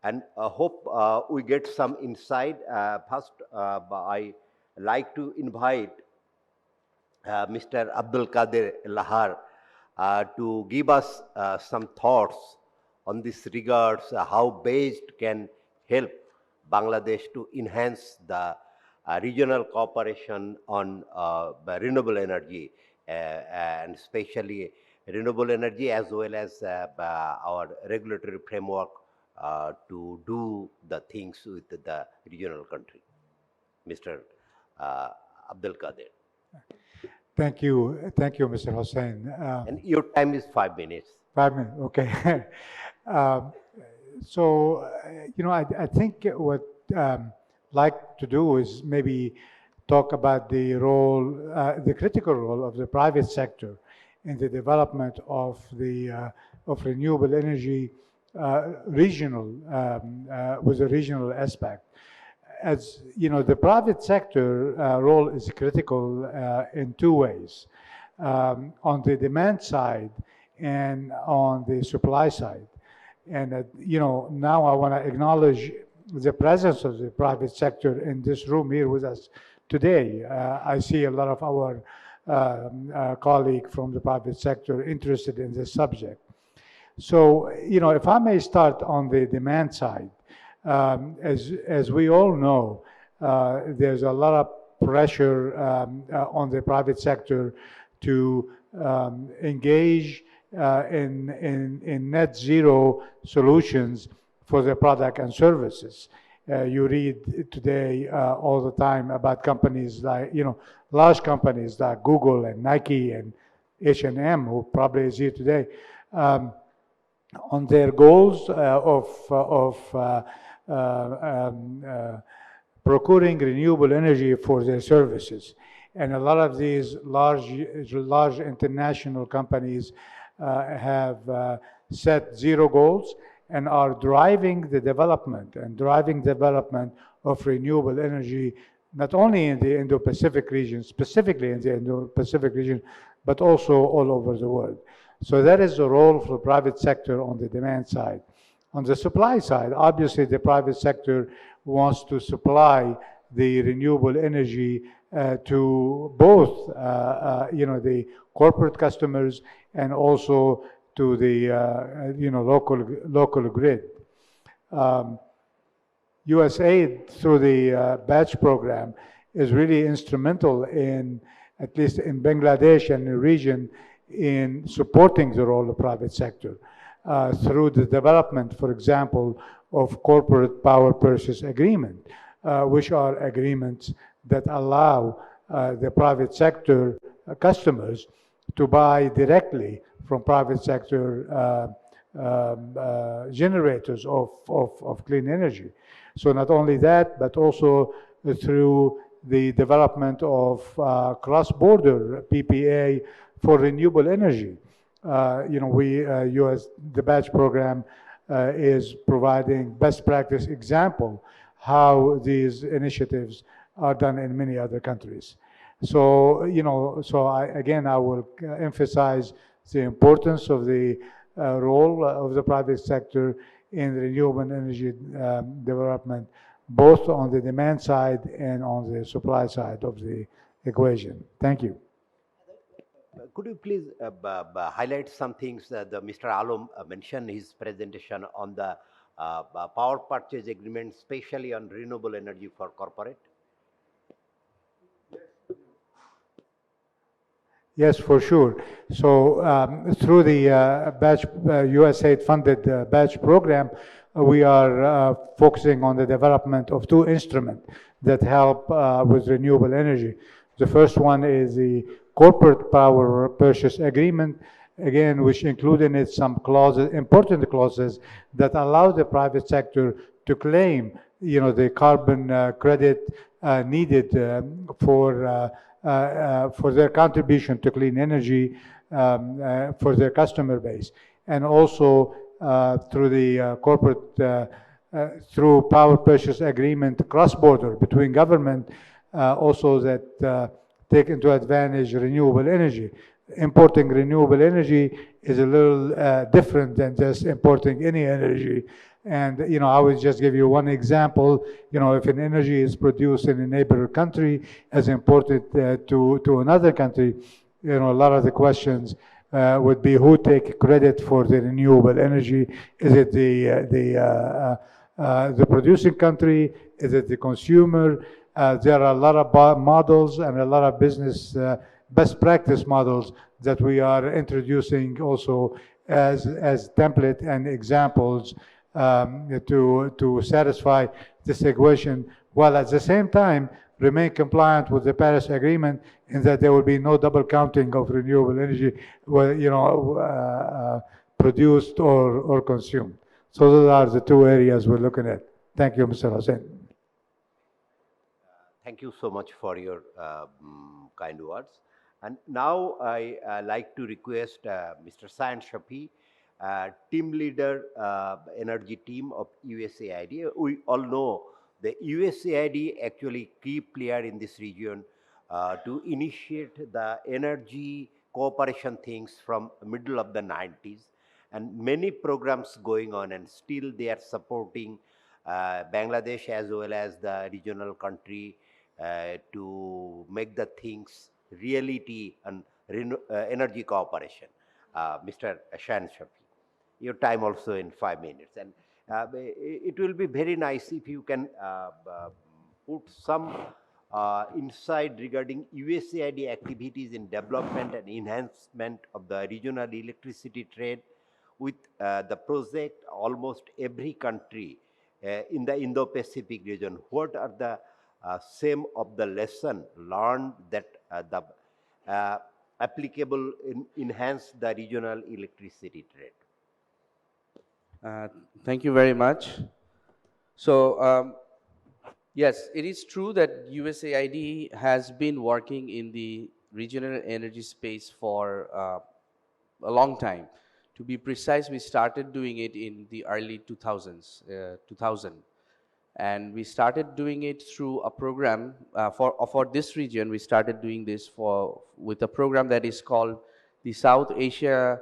And hope we get some insight. First, I like to invite Mr. Abdul Qadir Lahar to give us some thoughts on this regards, how BEST can help Bangladesh to enhance the regional cooperation on renewable energy, and especially renewable energy, as well as our regulatory framework to do the things with the regional country. Mr. Abdul Qadir. Thank you, Mr. Hussain. And your time is 5 minutes. 5 minutes, okay. So, I think what like to do is maybe talk about the role, the critical role of the private sector in the development of the of renewable energy regional with a regional aspect. As you know, the private sector role is critical in two ways: on the demand side and on the supply side. And now I want to acknowledge the presence of the private sector in this room here with us today. I see a lot of our colleagues from the private sector interested in this subject. So, if I may start on the demand side, as we all know, there's a lot of pressure on the private sector to engage in net zero solutions for their product and services. You read today all the time about companies like, large companies like Google and Nike and H&M, who probably is here today, on their goals of procuring renewable energy for their services. And a lot of these large international companies have set zero goals and are driving the development of renewable energy, not only in the Indo-Pacific region, specifically in the Indo-Pacific region, but also all over the world. So that is the role for the private sector on the demand side. On the supply side, obviously the private sector wants to supply the renewable energy to both, the corporate customers and also to the, local grid. USAID, through the BATCH program, is really instrumental in, at least in Bangladesh and the region, in supporting the role of private sector through the development, for example, of corporate power purchase agreement, which are agreements that allow the private sector customers to buy directly from private sector generators of clean energy. So not only that, but also through the development of cross-border PPA for renewable energy. The BATCH program is providing best practice example how these initiatives are done in many other countries. So, I will emphasize the importance of the role of the private sector in renewable energy development, both on the demand side and on the supply side of the equation. Thank you. Could you please highlight some things that Mr. Alom mentioned in his presentation on the power purchase agreement, especially on renewable energy for corporate? Yes, for sure. So through the BATCH, USAID-funded BATCH program, we are focusing on the development of two instruments that help with renewable energy. The first one is the corporate power purchase agreement, again, which include in it some clauses, important clauses that allow the private sector to claim, the carbon credit needed for their contribution to clean energy for their customer base, and also through the through power purchase agreement cross-border between government, also that take into advantage renewable energy. Importing renewable energy is a little different than just importing any energy. And, I would just give you one example. If an energy is produced in a neighbor country as imported to another country, a lot of the questions would be who take credit for the renewable energy. Is it the producing country? Is it the consumer? There are a lot of models and a lot of business best practice models that we are introducing also as template and examples to satisfy this equation, while at the same time remain compliant with the Paris Agreement in that there will be no double counting of renewable energy, produced or consumed. So those are the two areas we're looking at. Thank you, Mr. Hussain. Thank you so much for your kind words. And now I like to request Mr. Sayan Shafi, team leader, energy team of USAID. We all know the USAID actually key player in this region to initiate the energy cooperation things from middle of the 90s, and many programs going on, and still they are supporting Bangladesh as well as the regional country to make the things reality and energy cooperation. Mr. Sayan Shafi, your time also in 5 minutes, and it will be very nice if you can put some insight regarding USAID activities in development and enhancement of the regional electricity trade with the project almost every country in the Indo-Pacific region. What are the same of the lesson learned that the applicable enhance the regional electricity trade? Thank you very much. So, yes, it is true that USAID has been working in the regional energy space for a long time. To be precise, we started doing it in the early 2000s, 2000. And we started doing it through a program for this region. We started doing this with a program that is called the South Asia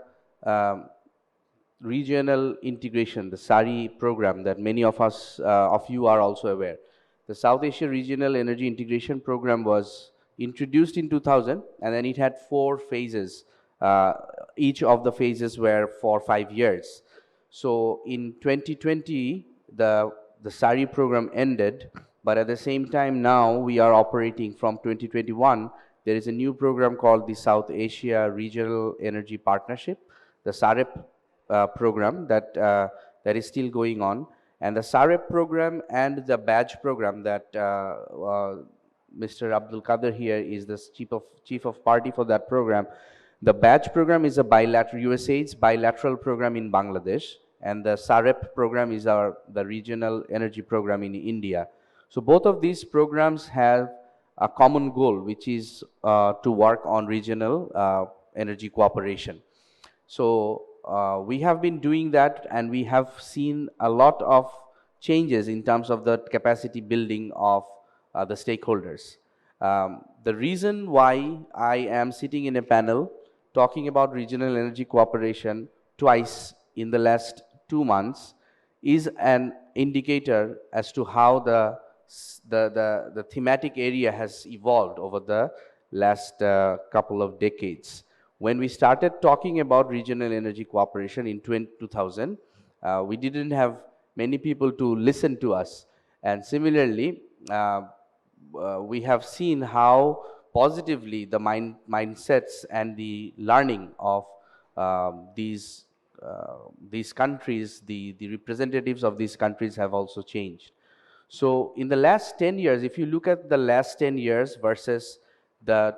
Regional Integration, the SARI program that many of us, of you are also aware. The South Asia Regional Energy Integration Program was introduced in 2000, and then it had 4 phases. Each of the phases were for 5 years. So in 2020, the SARI program ended, but at the same time now we are operating from 2021. There is a new program called the South Asia Regional Energy Partnership, the SAREP program that is still going on. And the SAREP program and the BATCH program that Mr. Abdul Kader here is the chief of party for that program. The batch program is a bilateral, USAID's bilateral program in Bangladesh, and the SAREP program is the regional energy program in India. So both of these programs have a common goal, which is to work on regional energy cooperation. So we have been doing that, and we have seen a lot of changes in terms of the capacity building of the stakeholders. The reason why I am sitting in a panel talking about regional energy cooperation twice in the last 2 months is an indicator as to how the thematic area has evolved over the last couple of decades. When we started talking about regional energy cooperation in 2000, we didn't have many people to listen to us. And similarly, we have seen how positively the mindsets and the learning of these countries, the representatives of these countries have also changed. So in the last 10 years, if you look at the last 10 years versus the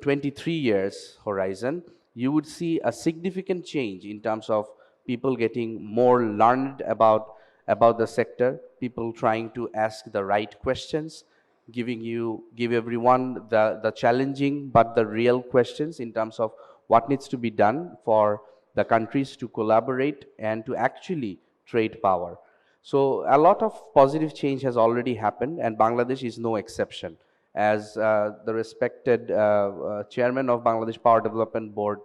23 years horizon, you would see a significant change in terms of people getting more learned about the sector, people trying to ask the right questions, give everyone the challenging but the real questions in terms of what needs to be done for the countries to collaborate and to actually trade power. So a lot of positive change has already happened, and Bangladesh is no exception. As the respected chairman of Bangladesh Power Development Board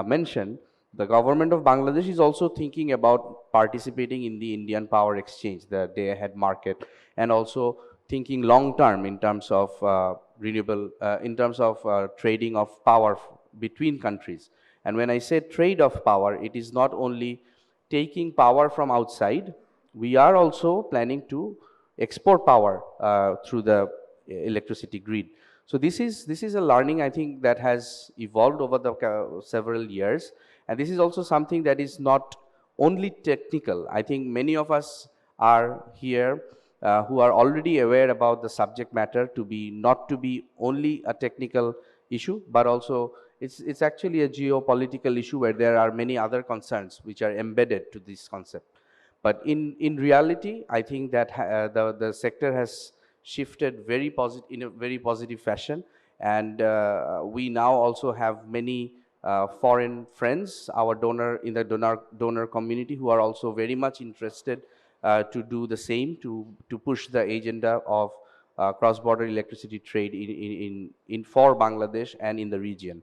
mentioned, the government of Bangladesh is also thinking about participating in the Indian Power Exchange, the day-ahead market, and also thinking long-term in terms of trading of power between countries. And when I say trade of power, it is not only taking power from outside. We are also planning to export power through the electricity grid. So this is a learning, I think, that has evolved over the several years, and this is also something that is not only technical. I think many of us are here who are already aware about the subject matter not to be only a technical issue, but also it's actually a geopolitical issue where there are many other concerns which are embedded to this concept. But in reality, I think that the sector has shifted in a very positive fashion, and we now also have many foreign friends, our donor community, who are also very much interested to do the same, to push the agenda of cross-border electricity trade for Bangladesh and in the region.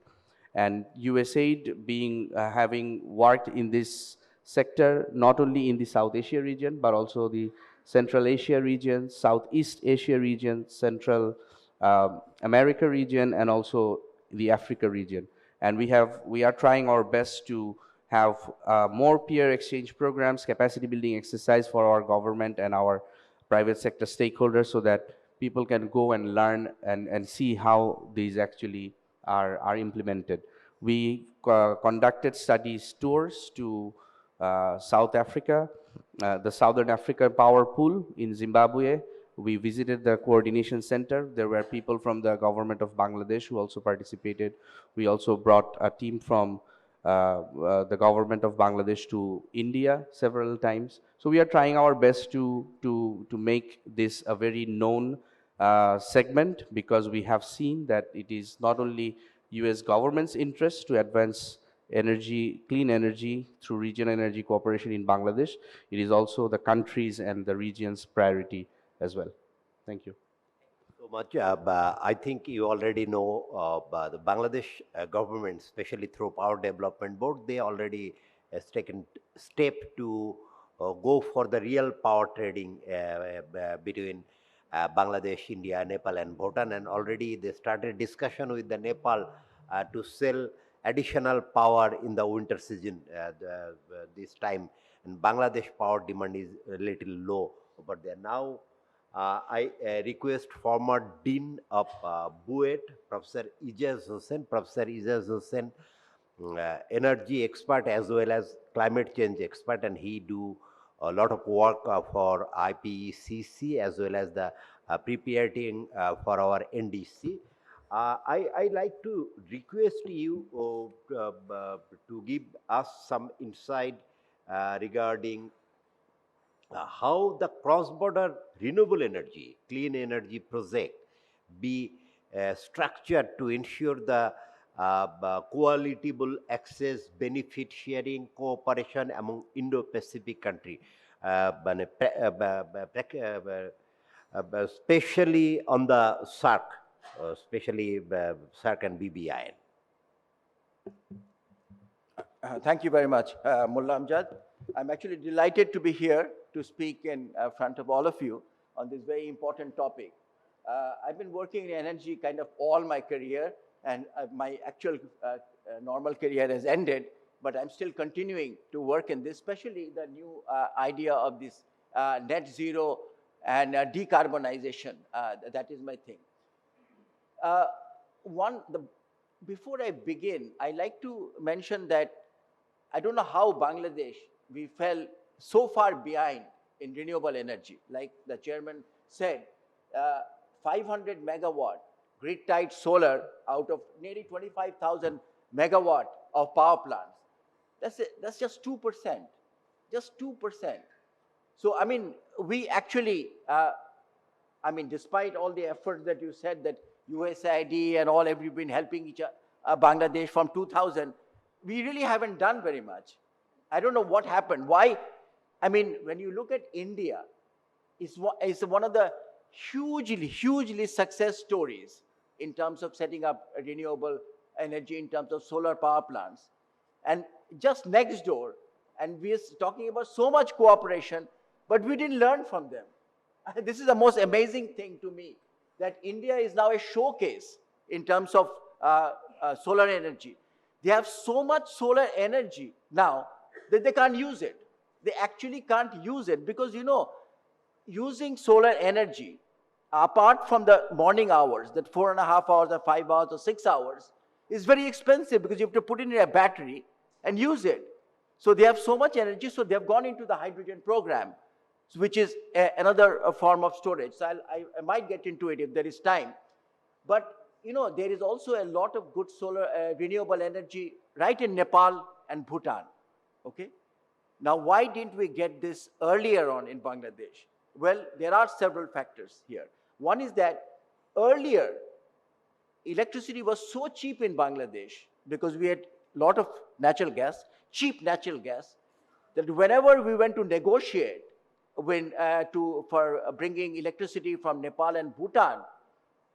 And USAID having worked in this sector, not only in the South Asia region, but also the Central Asia region, Southeast Asia region, Central America region, and also the Africa region. And we are trying our best to have more peer exchange programs, capacity building exercise for our government and our private sector stakeholders, so that people can go and learn and see how these actually are implemented. We conducted studies tours to South Africa, the Southern Africa Power Pool in Zimbabwe. We visited the coordination center. There were people from the government of Bangladesh who also participated. We also brought a team from the government of Bangladesh to India several times. So we are trying our best to make this a very known segment, because we have seen that it is not only US government's interest to advance clean energy through regional energy cooperation in Bangladesh, it is also the country's and the region's priority as well. Thank you. So much. I think you already know the Bangladesh government, especially through Power Development Board, they already has taken step to go for the real power trading between Bangladesh, India, Nepal, and Bhutan, and already they started discussion with the Nepal to sell additional power in the winter season this time. And Bangladesh power demand is a little low, but they are now. I request former Dean of BUET, Professor Ijaz Hussain, energy expert as well as climate change expert, and he do a lot of work for IPCC as well as the preparing for our NDC. I like to request you to give us some insight regarding how the cross-border renewable energy, clean energy project be structured to ensure the qualitable access, benefit sharing, cooperation among Indo-Pacific country, especially on the SARC, especially SARC and BBIN. Thank you very much, Mullah Amjad. I'm actually delighted to be here to speak in front of all of you on this very important topic. I've been working in energy kind of all my career, and my actual normal career has ended, but I'm still continuing to work in this, especially the new idea of this net zero and decarbonization. That is my thing. Before I begin, I like to mention that I don't know how Bangladesh, we fell so far behind in renewable energy. Like the chairman said, 500 megawatt grid-tied solar out of nearly 25,000 megawatt of power plants. That's just 2%, just 2%. So, I mean, we actually, despite all the efforts that you said that USAID and all have been helping Bangladesh from 2000, we really haven't done very much. I don't know what happened. Why? I mean, when you look at India, it's one of the hugely success stories in terms of setting up renewable energy, in terms of solar power plants. And just next door, and we are talking about so much cooperation, but we didn't learn from them. This is the most amazing thing to me, that India is now a showcase in terms of solar energy. They have so much solar energy now that they can't use it. They actually can't use it because, you know, using solar energy, apart from the morning hours, that 4.5 hours or 5 hours or 6 hours, is very expensive because you have to put it in a battery and use it. So they have so much energy, so they have gone into the hydrogen program, which is another form of storage. So I might get into it if there is time. But you know, there is also a lot of good solar renewable energy right in Nepal and Bhutan. Okay. Now, why didn't we get this earlier on in Bangladesh? Well, there are several factors here. One is that earlier, electricity was so cheap in Bangladesh because we had a lot of natural gas, cheap natural gas, that whenever we went to negotiate for bringing electricity from Nepal and Bhutan,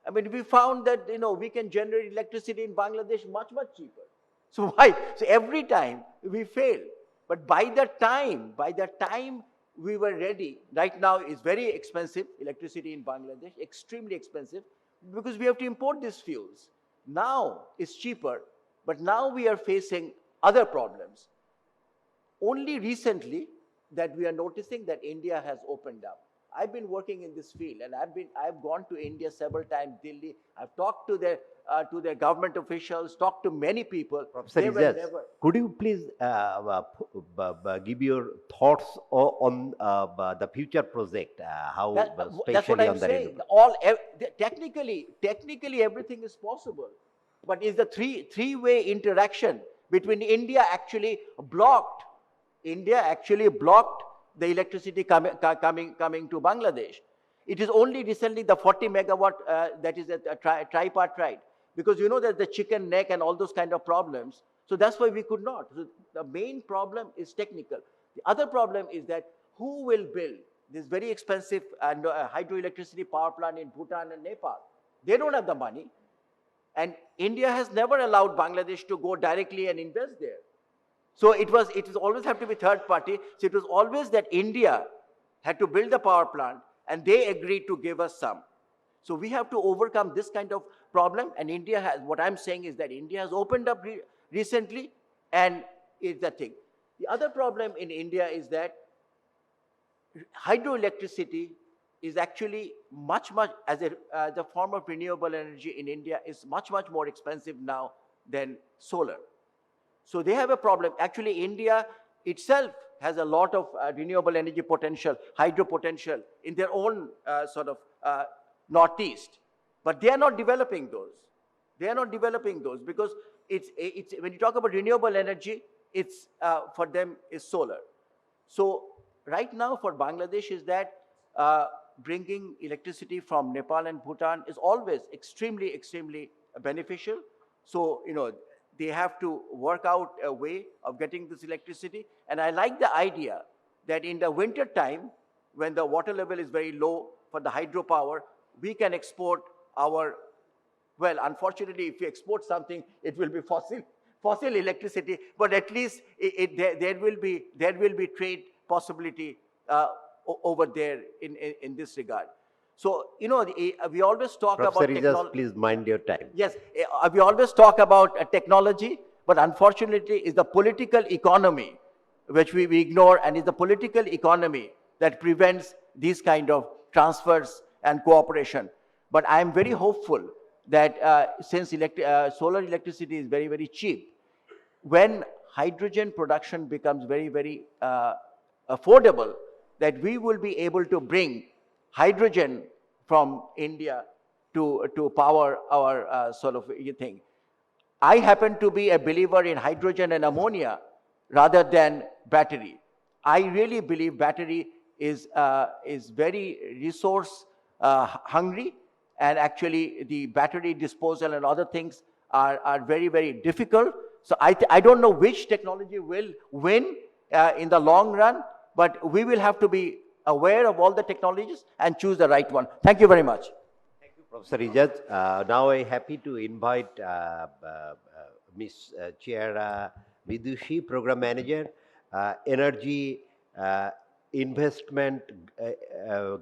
I mean, we found that, you know, we can generate electricity in Bangladesh much cheaper. So why? So every time we fail. But by the time we were ready, right now it's very expensive, electricity in Bangladesh, extremely expensive, because we have to import these fuels. Now it's cheaper, but now we are facing other problems. Only recently that we are noticing that India has opened up. I've been working in this field, and I've gone to India several times, Delhi. I've talked to their government officials, talked to many people. Professor Ijaz, could you please give your thoughts on the future project? That's what I'm saying. Technically, everything is possible, but is the three-way interaction between India actually blocked? India actually blocked the electricity coming to Bangladesh. It is only recently the 40 megawatt that is a tripartite, because you know that the chicken neck and all those kind of problems. So that's why we could not. So the main problem is technical. The other problem is that who will build this very expensive hydroelectricity power plant in Bhutan and Nepal? They don't have the money. And India has never allowed Bangladesh to go directly and invest there. So it was always have to be third party. So it was always that India had to build the power plant and they agreed to give us some. So we have to overcome this kind of problem, and India has, what I'm saying is that India has opened up recently, and it's the thing. The other problem in India is that hydroelectricity is actually much as the form of renewable energy in India is much more expensive now than solar. So they have a problem. Actually, India itself has a lot of renewable energy potential, hydro potential in their own northeast. But they are not developing those. They are not developing those because it's when you talk about renewable energy, it's for them is solar. So right now for Bangladesh is that bringing electricity from Nepal and Bhutan is always extremely, extremely beneficial. So, they have to work out a way of getting this electricity. And I like the idea that in the winter time, when the water level is very low for the hydropower, we can export our, well, unfortunately, if we export something, it will be fossil electricity, but at least there will be trade possibility over there in this regard. So, we always talk Professor about Ijaz, technology. please mind your time. Yes, we always talk about technology, but unfortunately, it's the political economy which we ignore, and it's the political economy that prevents these kind of transfers and cooperation. But I am very hopeful that since solar electricity is very, very cheap, when hydrogen production becomes very, very affordable, that we will be able to bring hydrogen from India to power our thing. I happen to be a believer in hydrogen and ammonia rather than battery. I really believe battery is very resource hungry, and actually the battery disposal and other things are very, very difficult. So I don't know which technology will win in the long run, but we will have to be aware of all the technologies and choose the right one. Thank you very much. Thank you, Professor Ijaz. Now I'm happy to invite Ms. Chiara Vidushi, Program Manager, Energy Investment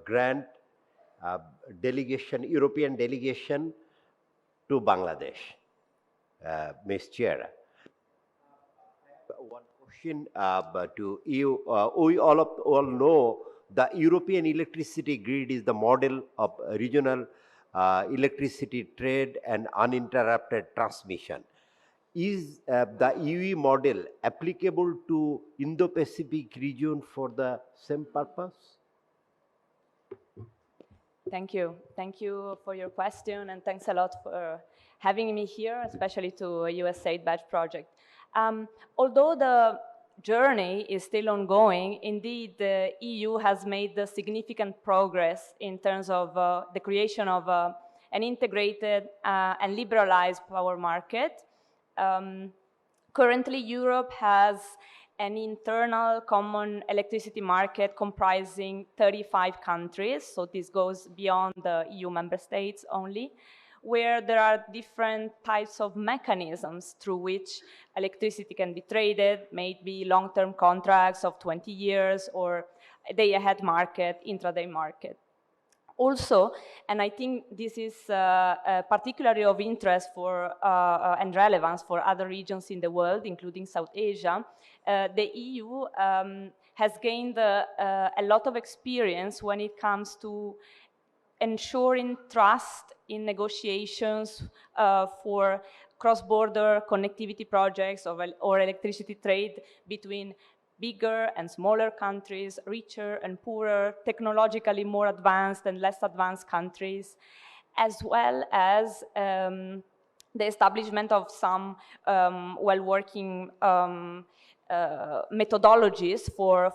Grant Delegation, European Delegation to Bangladesh. Ms. Chiara. One question to you. We all know the European electricity grid is the model of regional electricity trade and uninterrupted transmission. Is the UE model applicable to Indo-Pacific region for the same purpose? Thank you. Thank you for your question, and thanks a lot for having me here, especially to USAID Batch Project. Although the journey is still ongoing, indeed the EU has made significant progress in terms of the creation of an integrated and liberalized power market. Currently, Europe has an internal common electricity market comprising 35 countries, so this goes beyond the EU member states only, where there are different types of mechanisms through which electricity can be traded, maybe long-term contracts of 20 years or a day-ahead market, intraday market. Also, and I think this is particularly of interest for and relevance for other regions in the world, including South Asia, the EU has gained a lot of experience when it comes to ensuring trust in negotiations for cross-border connectivity projects or electricity trade between bigger and smaller countries, richer and poorer, technologically more advanced and less advanced countries, as well as the establishment of some well-working methodologies for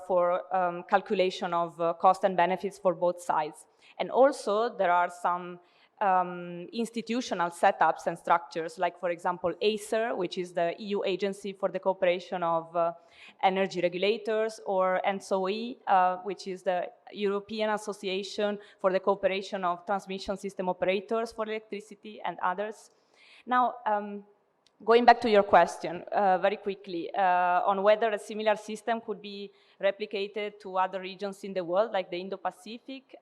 calculation of cost and benefits for both sides. And also there are some institutional setups and structures, like for example ACER, which is the EU agency for the cooperation of energy regulators, or ENTSO-E, which is the European Association for the Cooperation of Transmission System Operators for Electricity, and others. Now, going back to your question very quickly on whether a similar system could be replicated to other regions in the world, like the Indo-Pacific,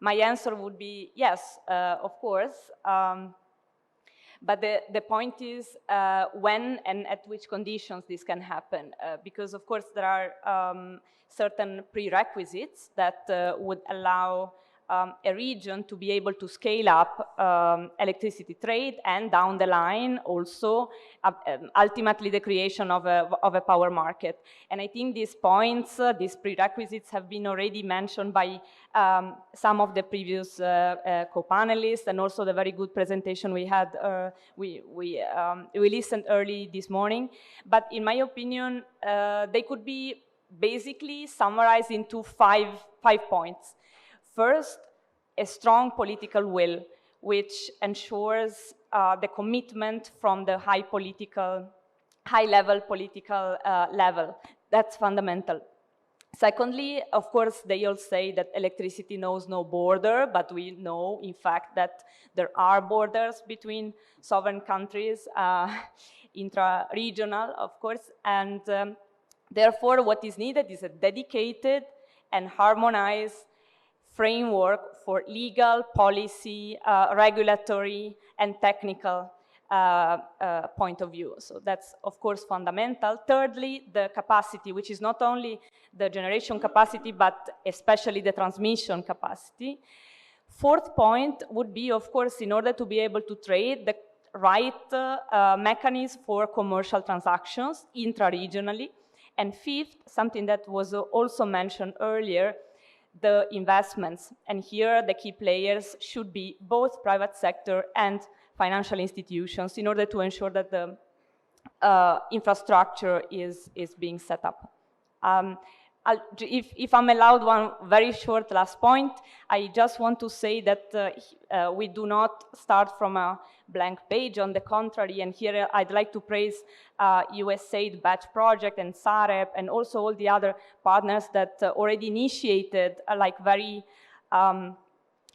my answer would be yes, of course. But the point is when and at which conditions this can happen. Because, of course, there are certain prerequisites that would allow a region to be able to scale up electricity trade and down the line also ultimately the creation of a power market. And I think these points, these prerequisites have been already mentioned by some of the previous co-panelists, and also the very good presentation we had, we listened early this morning. But in my opinion, they could be basically summarized into five points. First, a strong political will, which ensures the commitment from the high-level political level. That's fundamental. Secondly, of course, they all say that electricity knows no border, but we know, in fact, that there are borders between sovereign countries, intra-regional, of course, and therefore, what is needed is a dedicated and harmonized framework for legal, policy, regulatory, and technical point of view. So that's, of course, fundamental. Thirdly, the capacity, which is not only the generation capacity, but especially the transmission capacity. Fourth point would be, of course, in order to be able to trade, the right mechanism for commercial transactions intra-regionally. And fifth, something that was also mentioned earlier, the investments. And here the key players should be both private sector and financial institutions in order to ensure that the infrastructure is being set up. If I'm allowed one very short last point, I just want to say that we do not start from a blank page. On the contrary, and here I'd like to praise USAID Batch Project and SAREP and also all the other partners that already initiated like very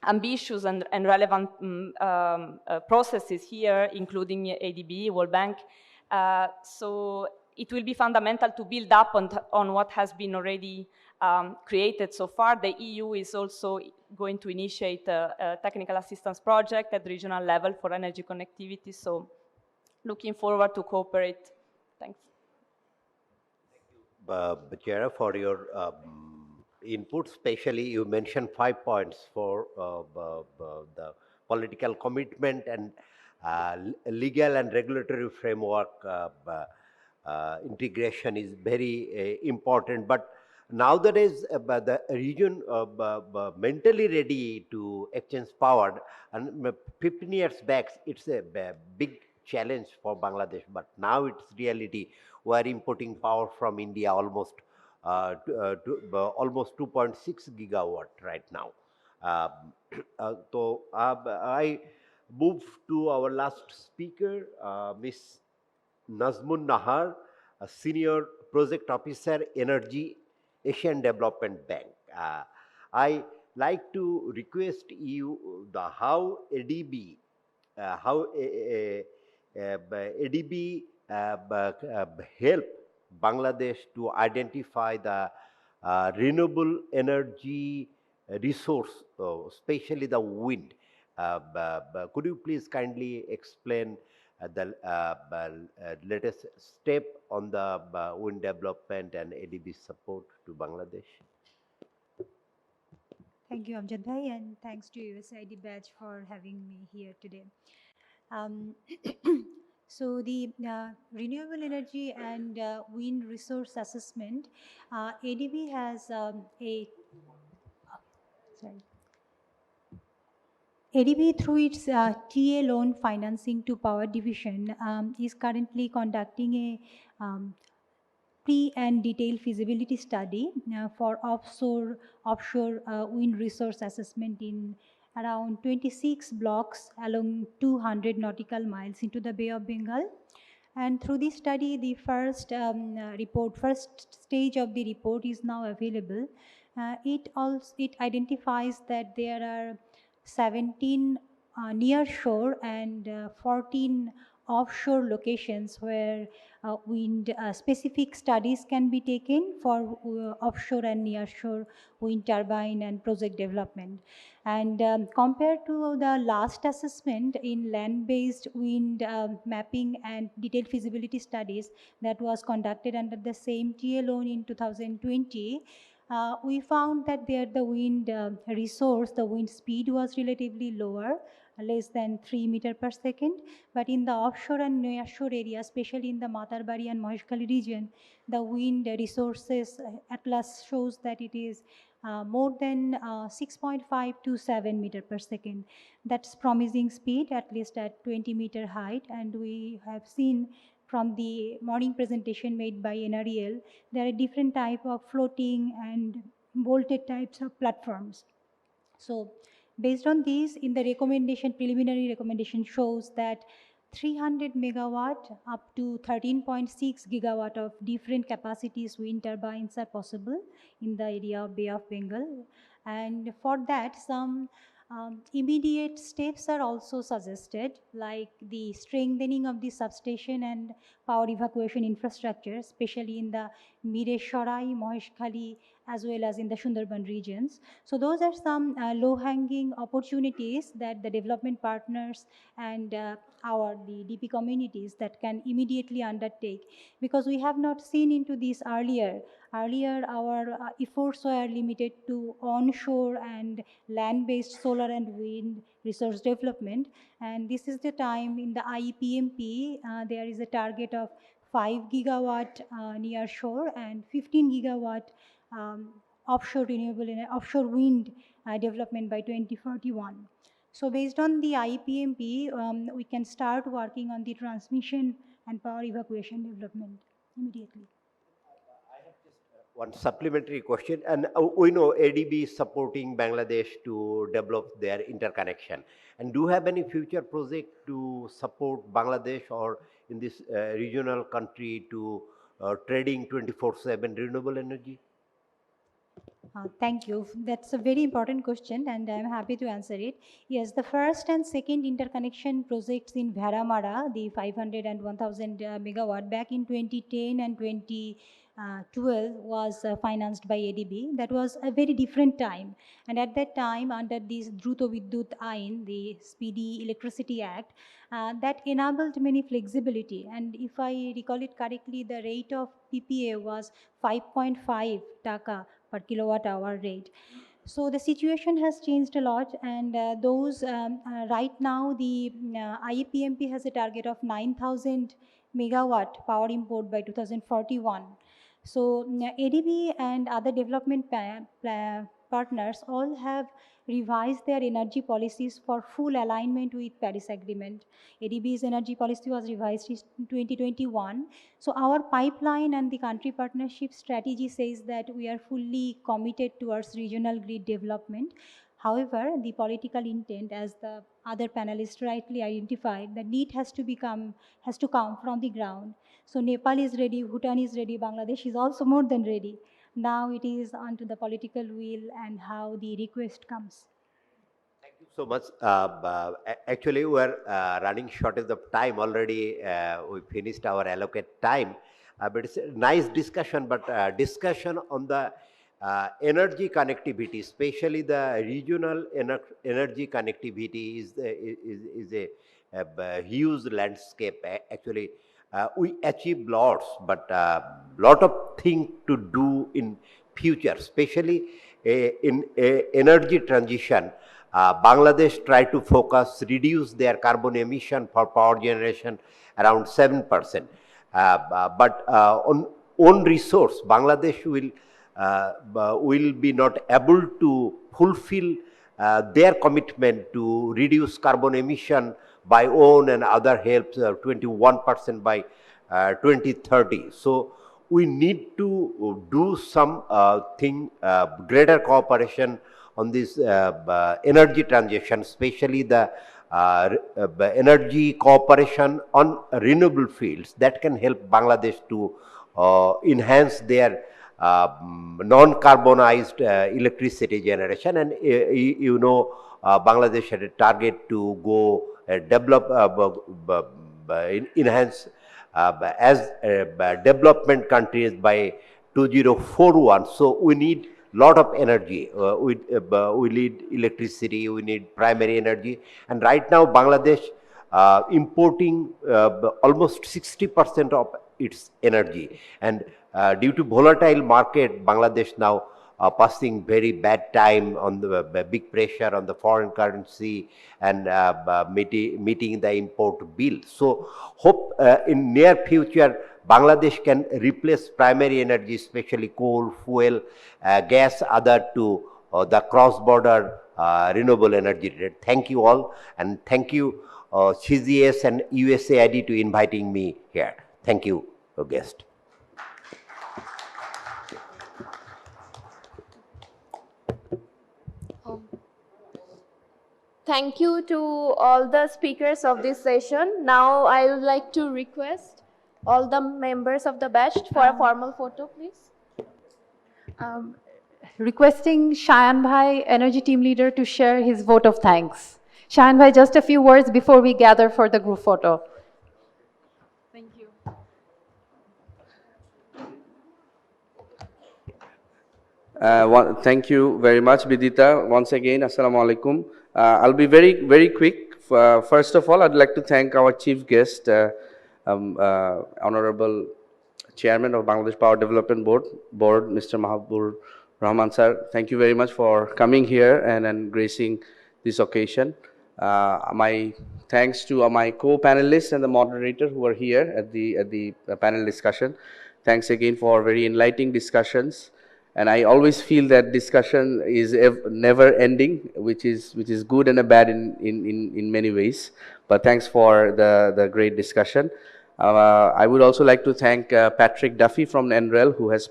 ambitious and relevant processes here, including ADB, World Bank. So it will be fundamental to build up on what has been already created so far. The EU is also going to initiate a technical assistance project at regional level for energy connectivity. So looking forward to cooperate. Thanks. Bachera, for your input, especially you mentioned 5 points for the political commitment and legal and regulatory framework integration is very important. But nowadays, the region mentally ready to exchange power, and 15 years back, it's a big challenge for Bangladesh, but now it's reality. We are importing power from India almost almost 2.6 gigawatt right now. So I move to our last speaker, Miss Nazmun Nahar, a senior project officer, Energy Asian Development Bank. I like to request you how ADB help Bangladesh to identify the renewable energy resource, especially the wind. Could you please kindly explain the latest step on the wind development and ADB support to Bangladesh? Thank you, Amjad Bhai, and thanks to USAID Batch for having me here today. So the renewable energy and wind resource assessment, ADB has ADB through its TA loan financing to power division is currently conducting a pre and detailed feasibility study for offshore wind resource assessment in around 26 blocks along 200 nautical miles into the Bay of Bengal. And through this study, the first stage of the report is now available. It identifies that there are 17 near shore and 14 offshore locations where wind specific studies can be taken for offshore and near shore wind turbine and project development. And compared to the last assessment in land-based wind mapping and detailed feasibility studies that was conducted under the same TA loan in 2020, we found that there the wind resource, the wind speed was relatively lower, less than 3 meter per second. But in the offshore and nearshore area, especially in the Matarbari and Maheshkhali region, the wind resources atlas shows that it is more than 6.5 to 7 meter per second. That's promising speed, at least at 20 meter height. And we have seen from the morning presentation made by NREL, there are different type of floating and bolted types of platforms. So based on these, in the recommendation, preliminary recommendation shows that 300 megawatt up to 13.6 gigawatt of different capacities wind turbines are possible in the area of Bay of Bengal. And for that, some immediate steps are also suggested, like the strengthening of the substation and power evacuation infrastructure, especially in the Miresharai, Maheshkhali, as well as in the Sundarban regions. So those are some low-hanging opportunities that the development partners and the DP communities that can immediately undertake, because we have not seen into this earlier. Earlier, our efforts were limited to onshore and land-based solar and wind resource development. And this is the time in the IEPMP, there is a target of 5 gigawatt near shore and 15 gigawatt offshore renewable and offshore wind development by 2041. So based on the IPMP, we can start working on the transmission and power evacuation development immediately. One supplementary question, and we know ADB is supporting Bangladesh to develop their interconnection. And do you have any future project to support Bangladesh or in this regional country to trading 24/7 renewable energy? Thank you. That's a very important question, and I'm happy to answer it. Yes, the first and second interconnection projects in Bharamara, the 500 and 1000 megawatt, back in 2010 and 2012 was financed by ADB. That was a very different time. And at that time, under this Druto Vidyut Ain, the Speedy Electricity Act, that enabled many flexibility. And if I recall it correctly, the rate of PPA was 5.5 taka per kilowatt hour rate. So the situation has changed a lot, and right now the IEPMP has a target of 9,000 megawatt power import by 2041. So ADB and other development partners all have revised their energy policies for full alignment with Paris Agreement. ADB's energy policy was revised in 2021. So our pipeline and the country partnership strategy says that we are fully committed towards regional grid development. However, the political intent, as the other panelists rightly identified, the need has to come from the ground. So Nepal is ready, Bhutan is ready, Bangladesh is also more than ready. Now it is onto the political will and how the request comes. Thank you so much. Actually, we are running short of the time already. We finished our allocated time. But it's a nice discussion, but discussion on the energy connectivity, especially the regional energy connectivity is a huge landscape. Actually, we achieved lots, but lot of things to do in future, especially in energy transition. Bangladesh try to reduce their carbon emission for power generation around 7%. But on own resource, Bangladesh will be not able to fulfill their commitment to reduce carbon emission by own and other helps 21% by 2030. So we need to do some greater cooperation on this energy transition, especially the energy cooperation on renewable fields that can help Bangladesh to enhance their non-carbonized electricity generation. And you know, Bangladesh had a target to go enhance as development countries by 2041. So we need lot of energy. We need electricity, we need primary energy. And right now Bangladesh importing almost 60% of its energy. And due to volatile market, Bangladesh now passing very bad time on the big pressure on the foreign currency and meeting the import bill. So hope in near future Bangladesh can replace primary energy, especially coal, fuel, gas, other to the cross-border renewable energy trade. Thank you all, and thank you CGS and USAID to inviting me here. Thank you, guest. Thank you to all the speakers of this session. Now I would like to request all the members of the batch for a formal photo, please. Requesting Shayan Bhai, Energy Team Leader, to share his vote of thanks. Shayan Bhai, just a few words before we gather for the group photo. Thank you. Thank you very much, Vidita. Once again, Assalamu alaikum. I'll be very quick. First of all, I'd like to thank our chief guest, Honorable Chairman of Bangladesh Power Development Board, Mr. Mahabur Rahman sir. Thank you very much for coming here and gracing this occasion. My thanks to my co-panelists and the moderator who are here at the panel discussion. Thanks again for very enlightening discussions. And I always feel that discussion is never ending, which is good and a bad in many ways. But thanks for the great discussion. I would also like to thank Patrick Duffy from NREL, who has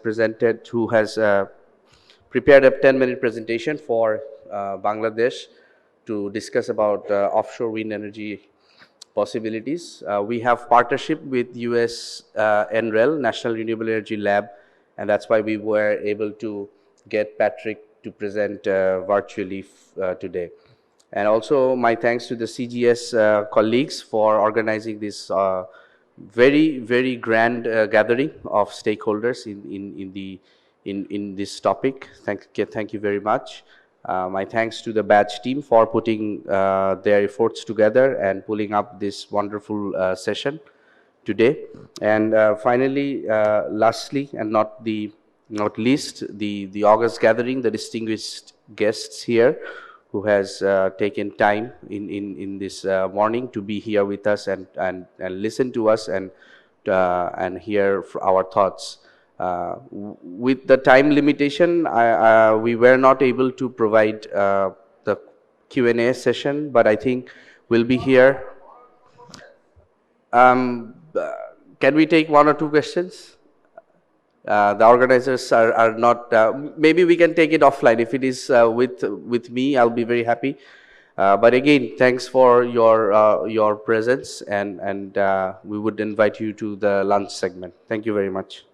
prepared a 10-minute presentation for Bangladesh to discuss about offshore wind energy possibilities. We have partnership with US NREL, National Renewable Energy Lab, and that's why we were able to get Patrick to present virtually today. And also my thanks to the CGS colleagues for organizing this very grand gathering of stakeholders in this topic. Thank you very much. My thanks to the batch team for putting their efforts together and pulling up this wonderful session today. And finally, lastly and not least, the August gathering, the distinguished guests here who has taken time in this morning to be here with us and listen to us and hear our thoughts. With the time limitation, we were not able to provide the Q&A session, but I think we'll be here. Can we take one or two questions? The organizers are not, maybe we can take it offline. If it is with me, I'll be very happy. But again, thanks for your presence, and we would invite you to the lunch segment. Thank you very much.